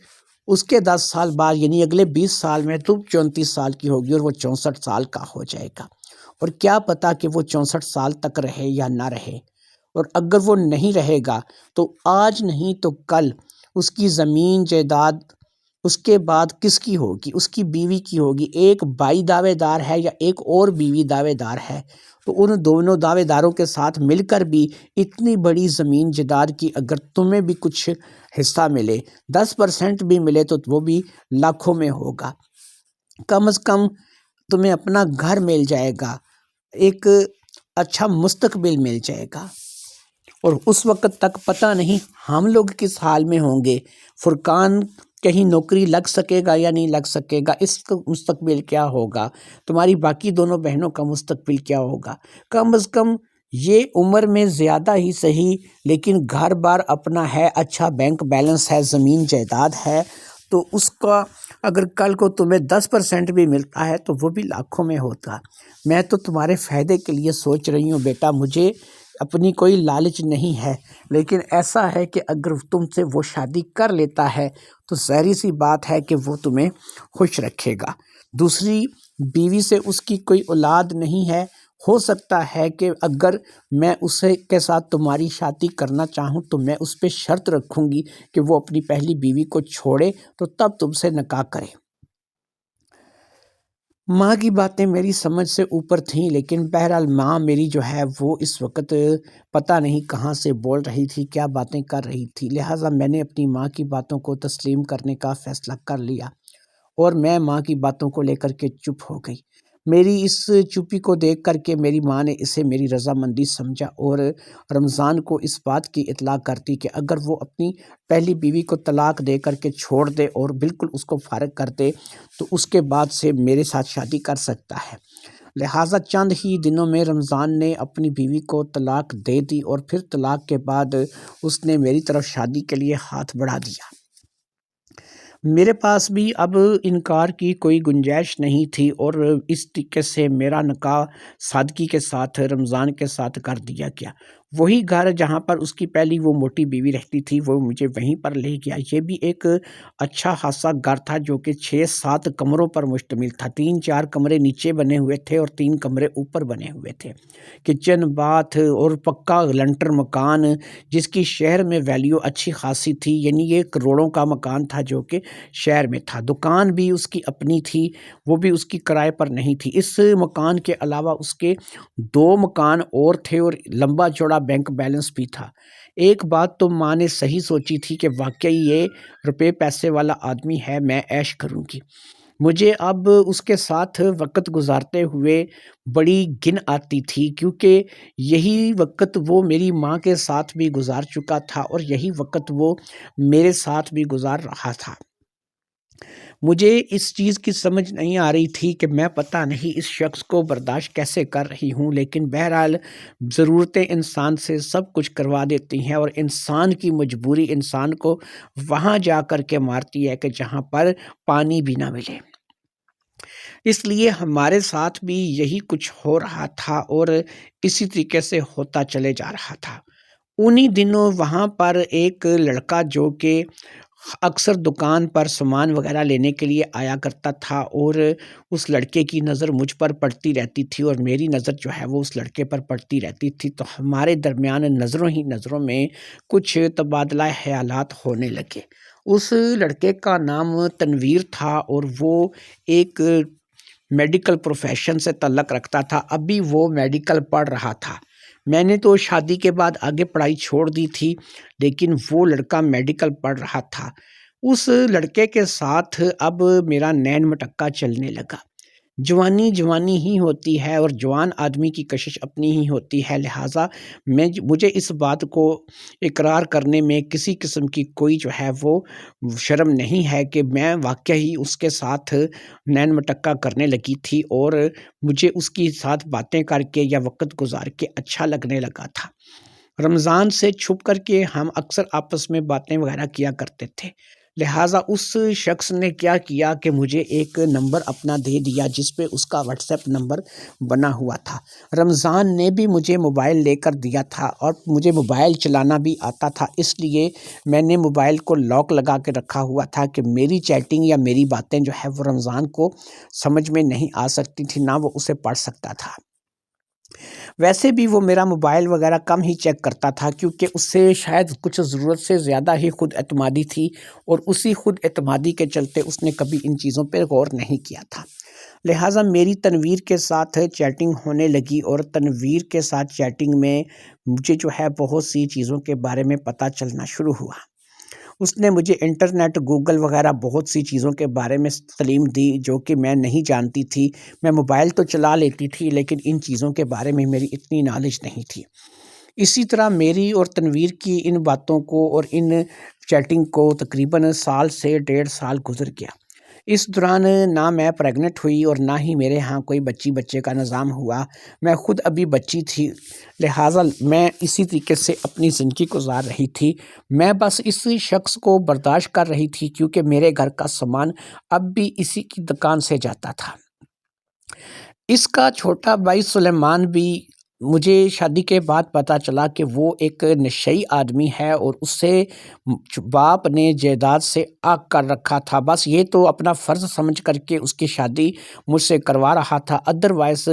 S1: اس کے 10 سال بعد یعنی اگلے 20 سال میں تم 34 سال کی ہوگی اور وہ 64 سال کا ہو جائے گا، اور کیا پتا کہ وہ 64 سال تک رہے یا نہ رہے، اور اگر وہ نہیں رہے گا تو آج نہیں تو کل اس کی زمین جائیداد اس کے بعد کس کی ہوگی؟ اس کی بیوی کی ہوگی۔ ایک بھائی دعوے دار ہے یا ایک اور بیوی دعوے دار ہے، تو ان دونوں دعوے داروں کے ساتھ مل کر بھی اتنی بڑی زمین جائیداد کی اگر تمہیں بھی کچھ حصہ ملے، 10% بھی ملے تو وہ بھی لاکھوں میں ہوگا، کم از کم تمہیں اپنا گھر مل جائے گا، ایک اچھا مستقبل مل جائے گا، اور اس وقت تک پتہ نہیں ہم لوگ کس حال میں ہوں گے، فرقان کہیں نوکری لگ سکے گا یا نہیں لگ سکے گا، اس کا مستقبل کیا ہوگا، تمہاری باقی دونوں بہنوں کا مستقبل کیا ہوگا، کم از کم یہ عمر میں زیادہ ہی صحیح لیکن گھر بار اپنا ہے، اچھا بینک بیلنس ہے، زمین جائیداد ہے، تو اس کا اگر کل کو تمہیں 10% بھی ملتا ہے تو وہ بھی لاکھوں میں ہوتا۔ میں تو تمہارے فائدے کے لیے سوچ رہی ہوں بیٹا، مجھے اپنی کوئی لالچ نہیں ہے، لیکن ایسا ہے کہ اگر تم سے وہ شادی کر لیتا ہے تو ظاہر سی بات ہے کہ وہ تمہیں خوش رکھے گا۔ دوسری بیوی سے اس کی کوئی اولاد نہیں ہے، ہو سکتا ہے کہ اگر میں اسے کے ساتھ تمہاری شادی کرنا چاہوں تو میں اس پہ شرط رکھوں گی کہ وہ اپنی پہلی بیوی کو چھوڑے تو تب تم سے نکاح کرے۔ ماں کی باتیں میری سمجھ سے اوپر تھیں، لیکن بہرحال ماں میری جو ہے وہ اس وقت پتہ نہیں کہاں سے بول رہی تھی، کیا باتیں کر رہی تھی، لہٰذا میں نے اپنی ماں کی باتوں کو تسلیم کرنے کا فیصلہ کر لیا اور میں ماں کی باتوں کو لے کر کے چپ ہو گئی۔ میری اس چپی کو دیکھ کر کے میری ماں نے اسے میری رضامندی سمجھا اور رمضان کو اس بات کی اطلاع کر دی کہ اگر وہ اپنی پہلی بیوی کو طلاق دے کر کے چھوڑ دے اور بالکل اس کو فارغ کر دے تو اس کے بعد سے میرے ساتھ شادی کر سکتا ہے۔ لہٰذا چند ہی دنوں میں رمضان نے اپنی بیوی کو طلاق دے دی اور پھر طلاق کے بعد اس نے میری طرف شادی کے لیے ہاتھ بڑھا دیا۔ میرے پاس بھی اب انکار کی کوئی گنجائش نہیں تھی اور اس طریقے سے میرا نکاح سادگی کے ساتھ رمضان کے ساتھ کر دیا گیا۔ وہی گھر جہاں پر اس کی پہلی وہ موٹی بیوی رہتی تھی وہ مجھے وہیں پر لے گیا۔ یہ بھی ایک اچھا خاصا گھر تھا جو کہ 6-7 کمروں پر مشتمل تھا۔ 3-4 کمرے نیچے بنے ہوئے تھے اور 3 کمرے اوپر بنے ہوئے تھے۔ کچن باتھ اور پکا لنٹر مکان جس کی شہر میں ویلیو اچھی خاصی تھی، یعنی یہ کروڑوں کا مکان تھا جو کہ شہر میں تھا۔ دکان بھی اس کی اپنی تھی، وہ بھی اس کی کرائے پر نہیں تھی۔ اس مکان کے علاوہ اس کے 2 مکان اور تھے اور لمبا چوڑا بینک بیلنس بھی تھا۔ ایک بات تو ماں نے صحیح سوچی تھی کہ واقعی یہ روپے پیسے والا آدمی ہے، میں عیش کروں گی۔ مجھے اب اس کے ساتھ وقت گزارتے ہوئے بڑی گن آتی تھی، کیونکہ یہی وقت وہ میری ماں کے ساتھ بھی گزار چکا تھا اور یہی وقت وہ میرے ساتھ بھی گزار رہا تھا۔ مجھے اس چیز کی سمجھ نہیں آ رہی تھی کہ میں پتہ نہیں اس شخص کو برداشت کیسے کر رہی ہوں، لیکن بہرحال ضرورتیں انسان سے سب کچھ کروا دیتی ہیں اور انسان کی مجبوری انسان کو وہاں جا کر کے مارتی ہے کہ جہاں پر پانی بھی نہ ملے۔ اس لیے ہمارے ساتھ بھی یہی کچھ ہو رہا تھا اور اسی طریقے سے ہوتا چلے جا رہا تھا۔ انہی دنوں وہاں پر ایک لڑکا جو کہ اکثر دکان پر سامان وغیرہ لینے کے لیے آیا کرتا تھا اور اس لڑکے کی نظر مجھ پر پڑتی رہتی تھی اور میری نظر جو ہے وہ اس لڑکے پر پڑتی رہتی تھی، تو ہمارے درمیان نظروں ہی نظروں میں کچھ تبادلہ خیالات ہونے لگے۔ اس لڑکے کا نام تنویر تھا اور وہ ایک میڈیکل پروفیشن سے تعلق رکھتا تھا۔ ابھی وہ میڈیکل پڑھ رہا تھا۔ میں نے تو شادی کے بعد آگے پڑھائی چھوڑ دی تھی، لیکن وہ لڑکا میڈیکل پڑھ رہا تھا۔ اس لڑکے کے ساتھ اب میرا نین مٹکا چلنے لگا۔ جوانی جوانی ہی ہوتی ہے اور جوان آدمی کی کشش اپنی ہی ہوتی ہے، لہٰذا مجھے اس بات کو اقرار کرنے میں کسی قسم کی کوئی جو ہے وہ شرم نہیں ہے کہ میں واقعی اس کے ساتھ نین مٹکا کرنے لگی تھی اور مجھے اس کی ساتھ باتیں کر کے یا وقت گزار کے اچھا لگنے لگا تھا۔ رمضان سے چھپ کر کے ہم اکثر آپس میں باتیں وغیرہ کیا کرتے تھے، لہٰذا اس شخص نے کیا کیا کہ مجھے ایک نمبر اپنا دے دیا جس پہ اس کا واٹس ایپ نمبر بنا ہوا تھا۔ رمضان نے بھی مجھے موبائل لے کر دیا تھا اور مجھے موبائل چلانا بھی آتا تھا، اس لیے میں نے موبائل کو لاک لگا کے رکھا ہوا تھا کہ میری چیٹنگ یا میری باتیں جو ہے وہ رمضان کو سمجھ میں نہیں آ سکتی تھی، نہ وہ اسے پڑھ سکتا تھا۔ ویسے بھی وہ میرا موبائل وغیرہ کم ہی چیک کرتا تھا، کیونکہ اس سے شاید کچھ ضرورت سے زیادہ ہی خود اعتمادی تھی اور اسی خود اعتمادی کے چلتے اس نے کبھی ان چیزوں پہ غور نہیں کیا تھا۔ لہٰذا میری تنویر کے ساتھ چیٹنگ ہونے لگی اور تنویر کے ساتھ چیٹنگ میں مجھے جو ہے بہت سی چیزوں کے بارے میں پتہ چلنا شروع ہوا۔ اس نے مجھے انٹرنیٹ، گوگل وغیرہ بہت سی چیزوں کے بارے میں تعلیم دی جو کہ میں نہیں جانتی تھی۔ میں موبائل تو چلا لیتی تھی لیکن ان چیزوں کے بارے میں میری اتنی نالج نہیں تھی۔ اسی طرح میری اور تنویر کی ان باتوں کو اور ان چیٹنگ کو تقریباً سال سے 1.5 سال گزر گیا۔ اس دوران نہ میں پریگننٹ ہوئی اور نہ ہی میرے ہاں کوئی بچے کا نظام ہوا۔ میں خود ابھی بچی تھی، لہٰذا میں اسی طریقے سے اپنی زندگی گزار رہی تھی۔ میں بس اس شخص کو برداشت کر رہی تھی کیونکہ میرے گھر کا سامان اب بھی اسی کی دکان سے جاتا تھا۔ اس کا چھوٹا بھائی سلیمان بھی مجھے شادی کے بعد پتہ چلا کہ وہ ایک نشئی آدمی ہے اور اسے باپ نے جائیداد سے آگ کر رکھا تھا۔ بس یہ تو اپنا فرض سمجھ کر کے اس کی شادی مجھ سے کروا رہا تھا، ادروائز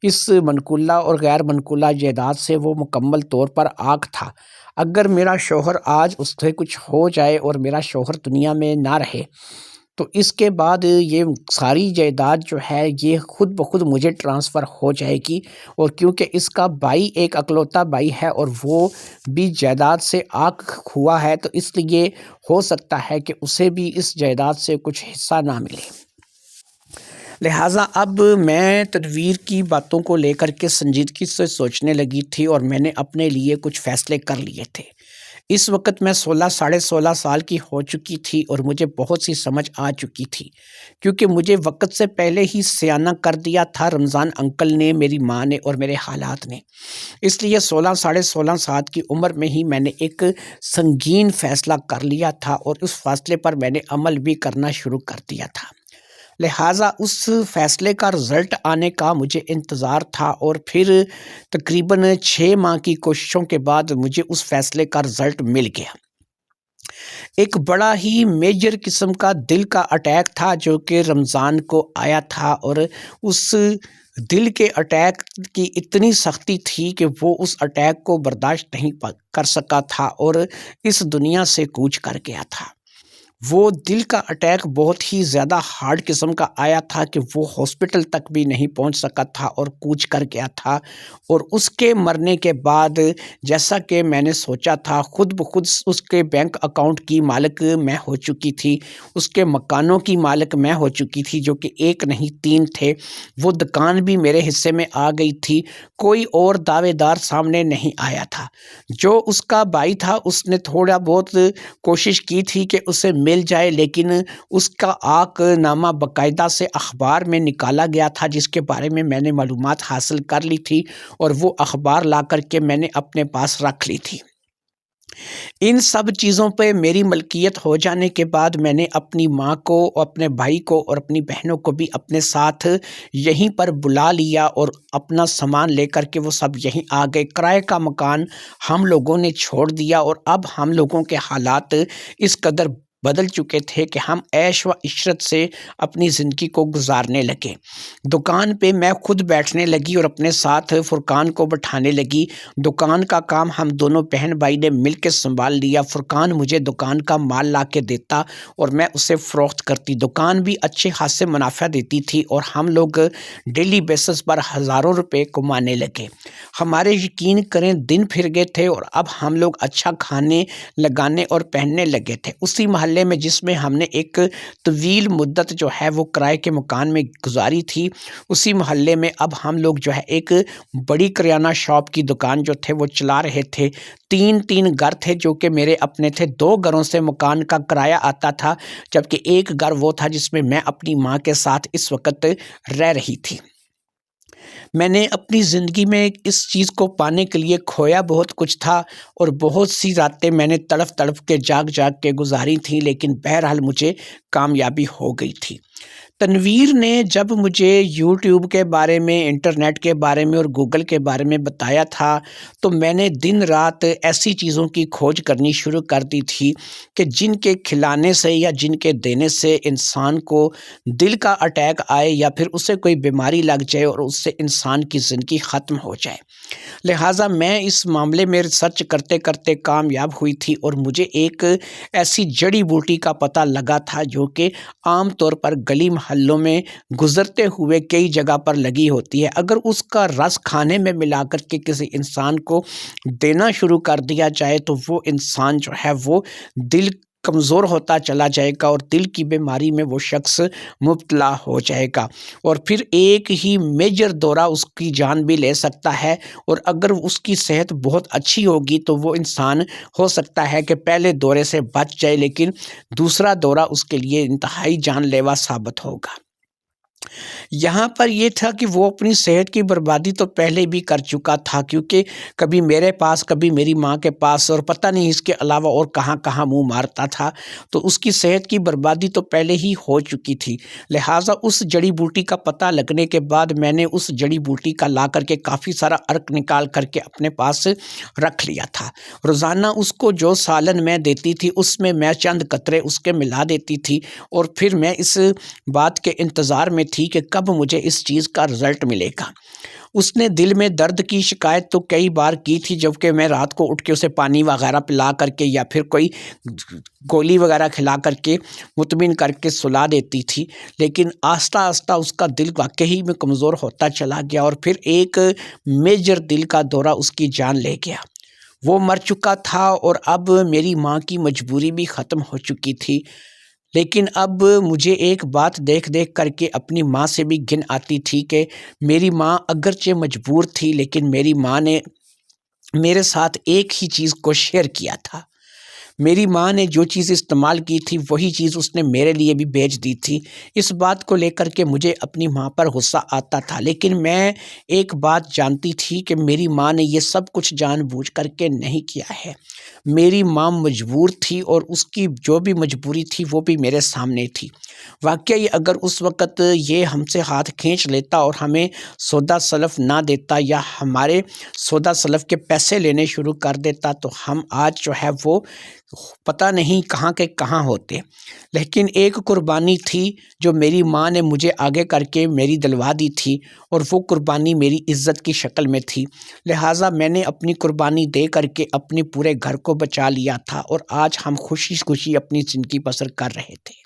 S1: اس منقولہ اور غیر منقولہ جائیداد سے وہ مکمل طور پر آگ تھا۔ اگر میرا شوہر آج اس سے کچھ ہو جائے اور میرا شوہر دنیا میں نہ رہے تو اس کے بعد یہ ساری جائیداد جو ہے یہ خود بخود مجھے ٹرانسفر ہو جائے گی، اور کیونکہ اس کا بھائی ایک اکلوتا بھائی ہے اور وہ بھی جائیداد سے آگ ہوا ہے، تو اس لیے ہو سکتا ہے کہ اسے بھی اس جائیداد سے کچھ حصہ نہ ملے۔ لہٰذا اب میں تدبیر کی باتوں کو لے کر کے سنجیدگی سے سوچنے لگی تھی اور میں نے اپنے لیے کچھ فیصلے کر لیے تھے۔ اس وقت میں 16 سال کی ہو چکی تھی اور مجھے بہت سی سمجھ آ چکی تھی، کیونکہ مجھے وقت سے پہلے ہی سیانہ کر دیا تھا رمضان انکل نے، میری ماں نے اور میرے حالات نے۔ اس لیے 16 سال کی عمر میں ہی میں نے ایک سنگین فیصلہ کر لیا تھا اور اس فیصلے پر میں نے عمل بھی کرنا شروع کر دیا تھا۔ لہٰذا اس فیصلے کا رزلٹ آنے کا مجھے انتظار تھا، اور پھر تقریباً 6 ماہ کی کوششوں کے بعد مجھے اس فیصلے کا رزلٹ مل گیا۔ ایک بڑا ہی میجر قسم کا دل کا اٹیک تھا جو کہ رمضان کو آیا تھا، اور اس دل کے اٹیک کی اتنی سختی تھی کہ وہ اس اٹیک کو برداشت نہیں کر سکا تھا اور اس دنیا سے کوچ کر گیا تھا۔ وہ دل کا اٹیک بہت ہی زیادہ ہارڈ قسم کا آیا تھا کہ وہ ہاسپٹل تک بھی نہیں پہنچ سکا تھا اور کوچ کر گیا تھا، اور اس کے مرنے کے بعد جیسا کہ میں نے سوچا تھا خود بخود اس کے بینک اکاؤنٹ کی مالک میں ہو چکی تھی، اس کے مکانوں کی مالک میں ہو چکی تھی جو کہ 1 نہیں 3 تھے، وہ دکان بھی میرے حصے میں آ گئی تھی، کوئی اور دعوے دار سامنے نہیں آیا تھا۔ جو اس کا بھائی تھا اس نے تھوڑا بہت کوشش کی تھی کہ اسے مل جائے، لیکن اس کا آق نامہ باقاعدہ سے اخبار میں نکالا گیا تھا جس کے بارے میں نے معلومات حاصل کر لی تھی، اور وہ اخبار لا کر کے میں نے اپنے پاس رکھ لی تھی۔ ان سب چیزوں پہ میری ملکیت ہو جانے کے بعد میں نے اپنی ماں کو، اپنے بھائی کو اور اپنی بہنوں کو بھی اپنے ساتھ یہیں پر بلا لیا، اور اپنا سامان لے کر کے وہ سب یہیں آ گئے۔ کرائے کا مکان ہم لوگوں نے چھوڑ دیا، اور اب ہم لوگوں کے حالات اس قدر بدل چکے تھے کہ ہم عیش و عشرت سے اپنی زندگی کو گزارنے لگے۔ دکان پہ میں خود بیٹھنے لگی اور اپنے ساتھ فرقان کو بٹھانے لگی۔ دکان کا کام ہم دونوں بہن بھائی نے مل کے سنبھال لیا۔ فرقان مجھے دکان کا مال لا کے دیتا اور میں اسے فروخت کرتی۔ دکان بھی اچھے خاصے منافع دیتی تھی اور ہم لوگ ڈیلی بیسس پر ہزاروں روپے کمانے لگے۔ ہمارے یقین کریں دن پھر گئے تھے اور اب ہم لوگ اچھا کھانے لگانے اور پہننے لگے تھے۔ اسی محلے میں جس میں ہم نے ایک طویل مدت جو ہے وہ کرائے کے مکان میں گزاری تھی، اسی محلے میں اب ہم لوگ جو ہے ایک بڑی کریانہ شاپ کی دکان جو تھے وہ چلا رہے تھے۔ 3 گھر تھے جو کہ میرے اپنے تھے۔ 2 گھروں سے مکان کا کرایہ آتا تھا، جبکہ ایک گھر وہ تھا جس میں میں اپنی ماں کے ساتھ اس وقت رہ رہی تھی۔ میں نے اپنی زندگی میں اس چیز کو پانے کے لیے کھویا بہت کچھ تھا، اور بہت سی راتیں میں نے تڑپ تڑپ کے جاگ کے گزاری تھیں، لیکن بہرحال مجھے کامیابی ہو گئی تھی۔ تنویر نے جب مجھے یوٹیوب کے بارے میں، انٹرنیٹ کے بارے میں اور گوگل کے بارے میں بتایا تھا تو میں نے دن رات ایسی چیزوں کی کھوج کرنی شروع کر دی تھی کہ جن کے کھلانے سے یا جن کے دینے سے انسان کو دل کا اٹیک آئے یا پھر اسے کوئی بیماری لگ جائے اور اس سے انسان کی زندگی ختم ہو جائے۔ لہٰذا میں اس معاملے میں ریسرچ کرتے کرتے کامیاب ہوئی تھی، اور مجھے ایک ایسی جڑی بوٹی کا پتہ لگا تھا جو کہ عام طور پر گلی محلوں میں گزرتے ہوئے کئی جگہ پر لگی ہوتی ہے۔ اگر اس کا رس کھانے میں ملا کر کے کسی انسان کو دینا شروع کر دیا جائے تو وہ انسان جو ہے وہ دل کمزور ہوتا چلا جائے گا اور دل کی بیماری میں وہ شخص مبتلا ہو جائے گا، اور پھر ایک ہی میجر دورہ اس کی جان بھی لے سکتا ہے۔ اور اگر اس کی صحت بہت اچھی ہوگی تو وہ انسان ہو سکتا ہے کہ پہلے دورے سے بچ جائے، لیکن دوسرا دورہ اس کے لیے انتہائی جان لیوا ثابت ہوگا۔ یہاں پر یہ تھا کہ وہ اپنی صحت کی بربادی تو پہلے بھی کر چکا تھا، کیونکہ کبھی میرے پاس کبھی میری ماں کے پاس اور پتہ نہیں اس کے علاوہ اور کہاں کہاں منہ مارتا تھا، تو اس کی صحت کی بربادی تو پہلے ہی ہو چکی تھی۔ لہٰذا اس جڑی بوٹی کا پتہ لگنے کے بعد میں نے اس جڑی بوٹی کا لا کر کے کافی سارا عرق نکال کر کے اپنے پاس رکھ لیا تھا۔ روزانہ اس کو جو سالن میں دیتی تھی اس میں چند قطرے اس کے ملا دیتی تھی، اور پھر میں اس بات کے انتظار میں تھی کہ کب مجھے اس چیز کا رزلٹ ملے گا۔ اس نے دل میں درد کی شکایت تو کئی بار کی تھی، جبکہ میں رات کو اٹھ کے اسے پانی وغیرہ پلا کر کے یا پھر کوئی گولی وغیرہ کھلا کر کے مطمئن کر کے سلا دیتی تھی، لیکن آہستہ آہستہ اس کا دل واقعی میں کمزور ہوتا چلا گیا، اور پھر ایک میجر دل کا دورہ اس کی جان لے گیا۔ وہ مر چکا تھا اور اب میری ماں کی مجبوری بھی ختم ہو چکی تھی، لیکن اب مجھے ایک بات دیکھ دیکھ کر کے اپنی ماں سے بھی گھن آتی تھی کہ میری ماں اگرچہ مجبور تھی، لیکن میری ماں نے میرے ساتھ ایک ہی چیز کو شیئر کیا تھا۔ میری ماں نے جو چیز استعمال کی تھی وہی چیز اس نے میرے لیے بھی بیچ دی تھی۔ اس بات کو لے کر کے مجھے اپنی ماں پر غصہ آتا تھا، لیکن میں ایک بات جانتی تھی کہ میری ماں نے یہ سب کچھ جان بوجھ کر کے نہیں کیا ہے۔ میری ماں مجبور تھی، اور اس کی جو بھی مجبوری تھی وہ بھی میرے سامنے تھی۔ واقعی اگر اس وقت یہ ہم سے ہاتھ کھینچ لیتا اور ہمیں سودا سلف نہ دیتا یا ہمارے سودا سلف کے پیسے لینے شروع کر دیتا تو ہم آج جو ہے وہ پتہ نہیں کہاں کے کہاں ہوتے۔ لیکن ایک قربانی تھی جو میری ماں نے مجھے آگے کر کے میری دلوا دی تھی، اور وہ قربانی میری عزت کی شکل میں تھی۔ لہٰذا میں نے اپنی قربانی دے کر کے اپنے پورے گھر کو بچا لیا تھا، اور آج ہم خوشی خوشی اپنی زندگی بسر کر رہے تھے۔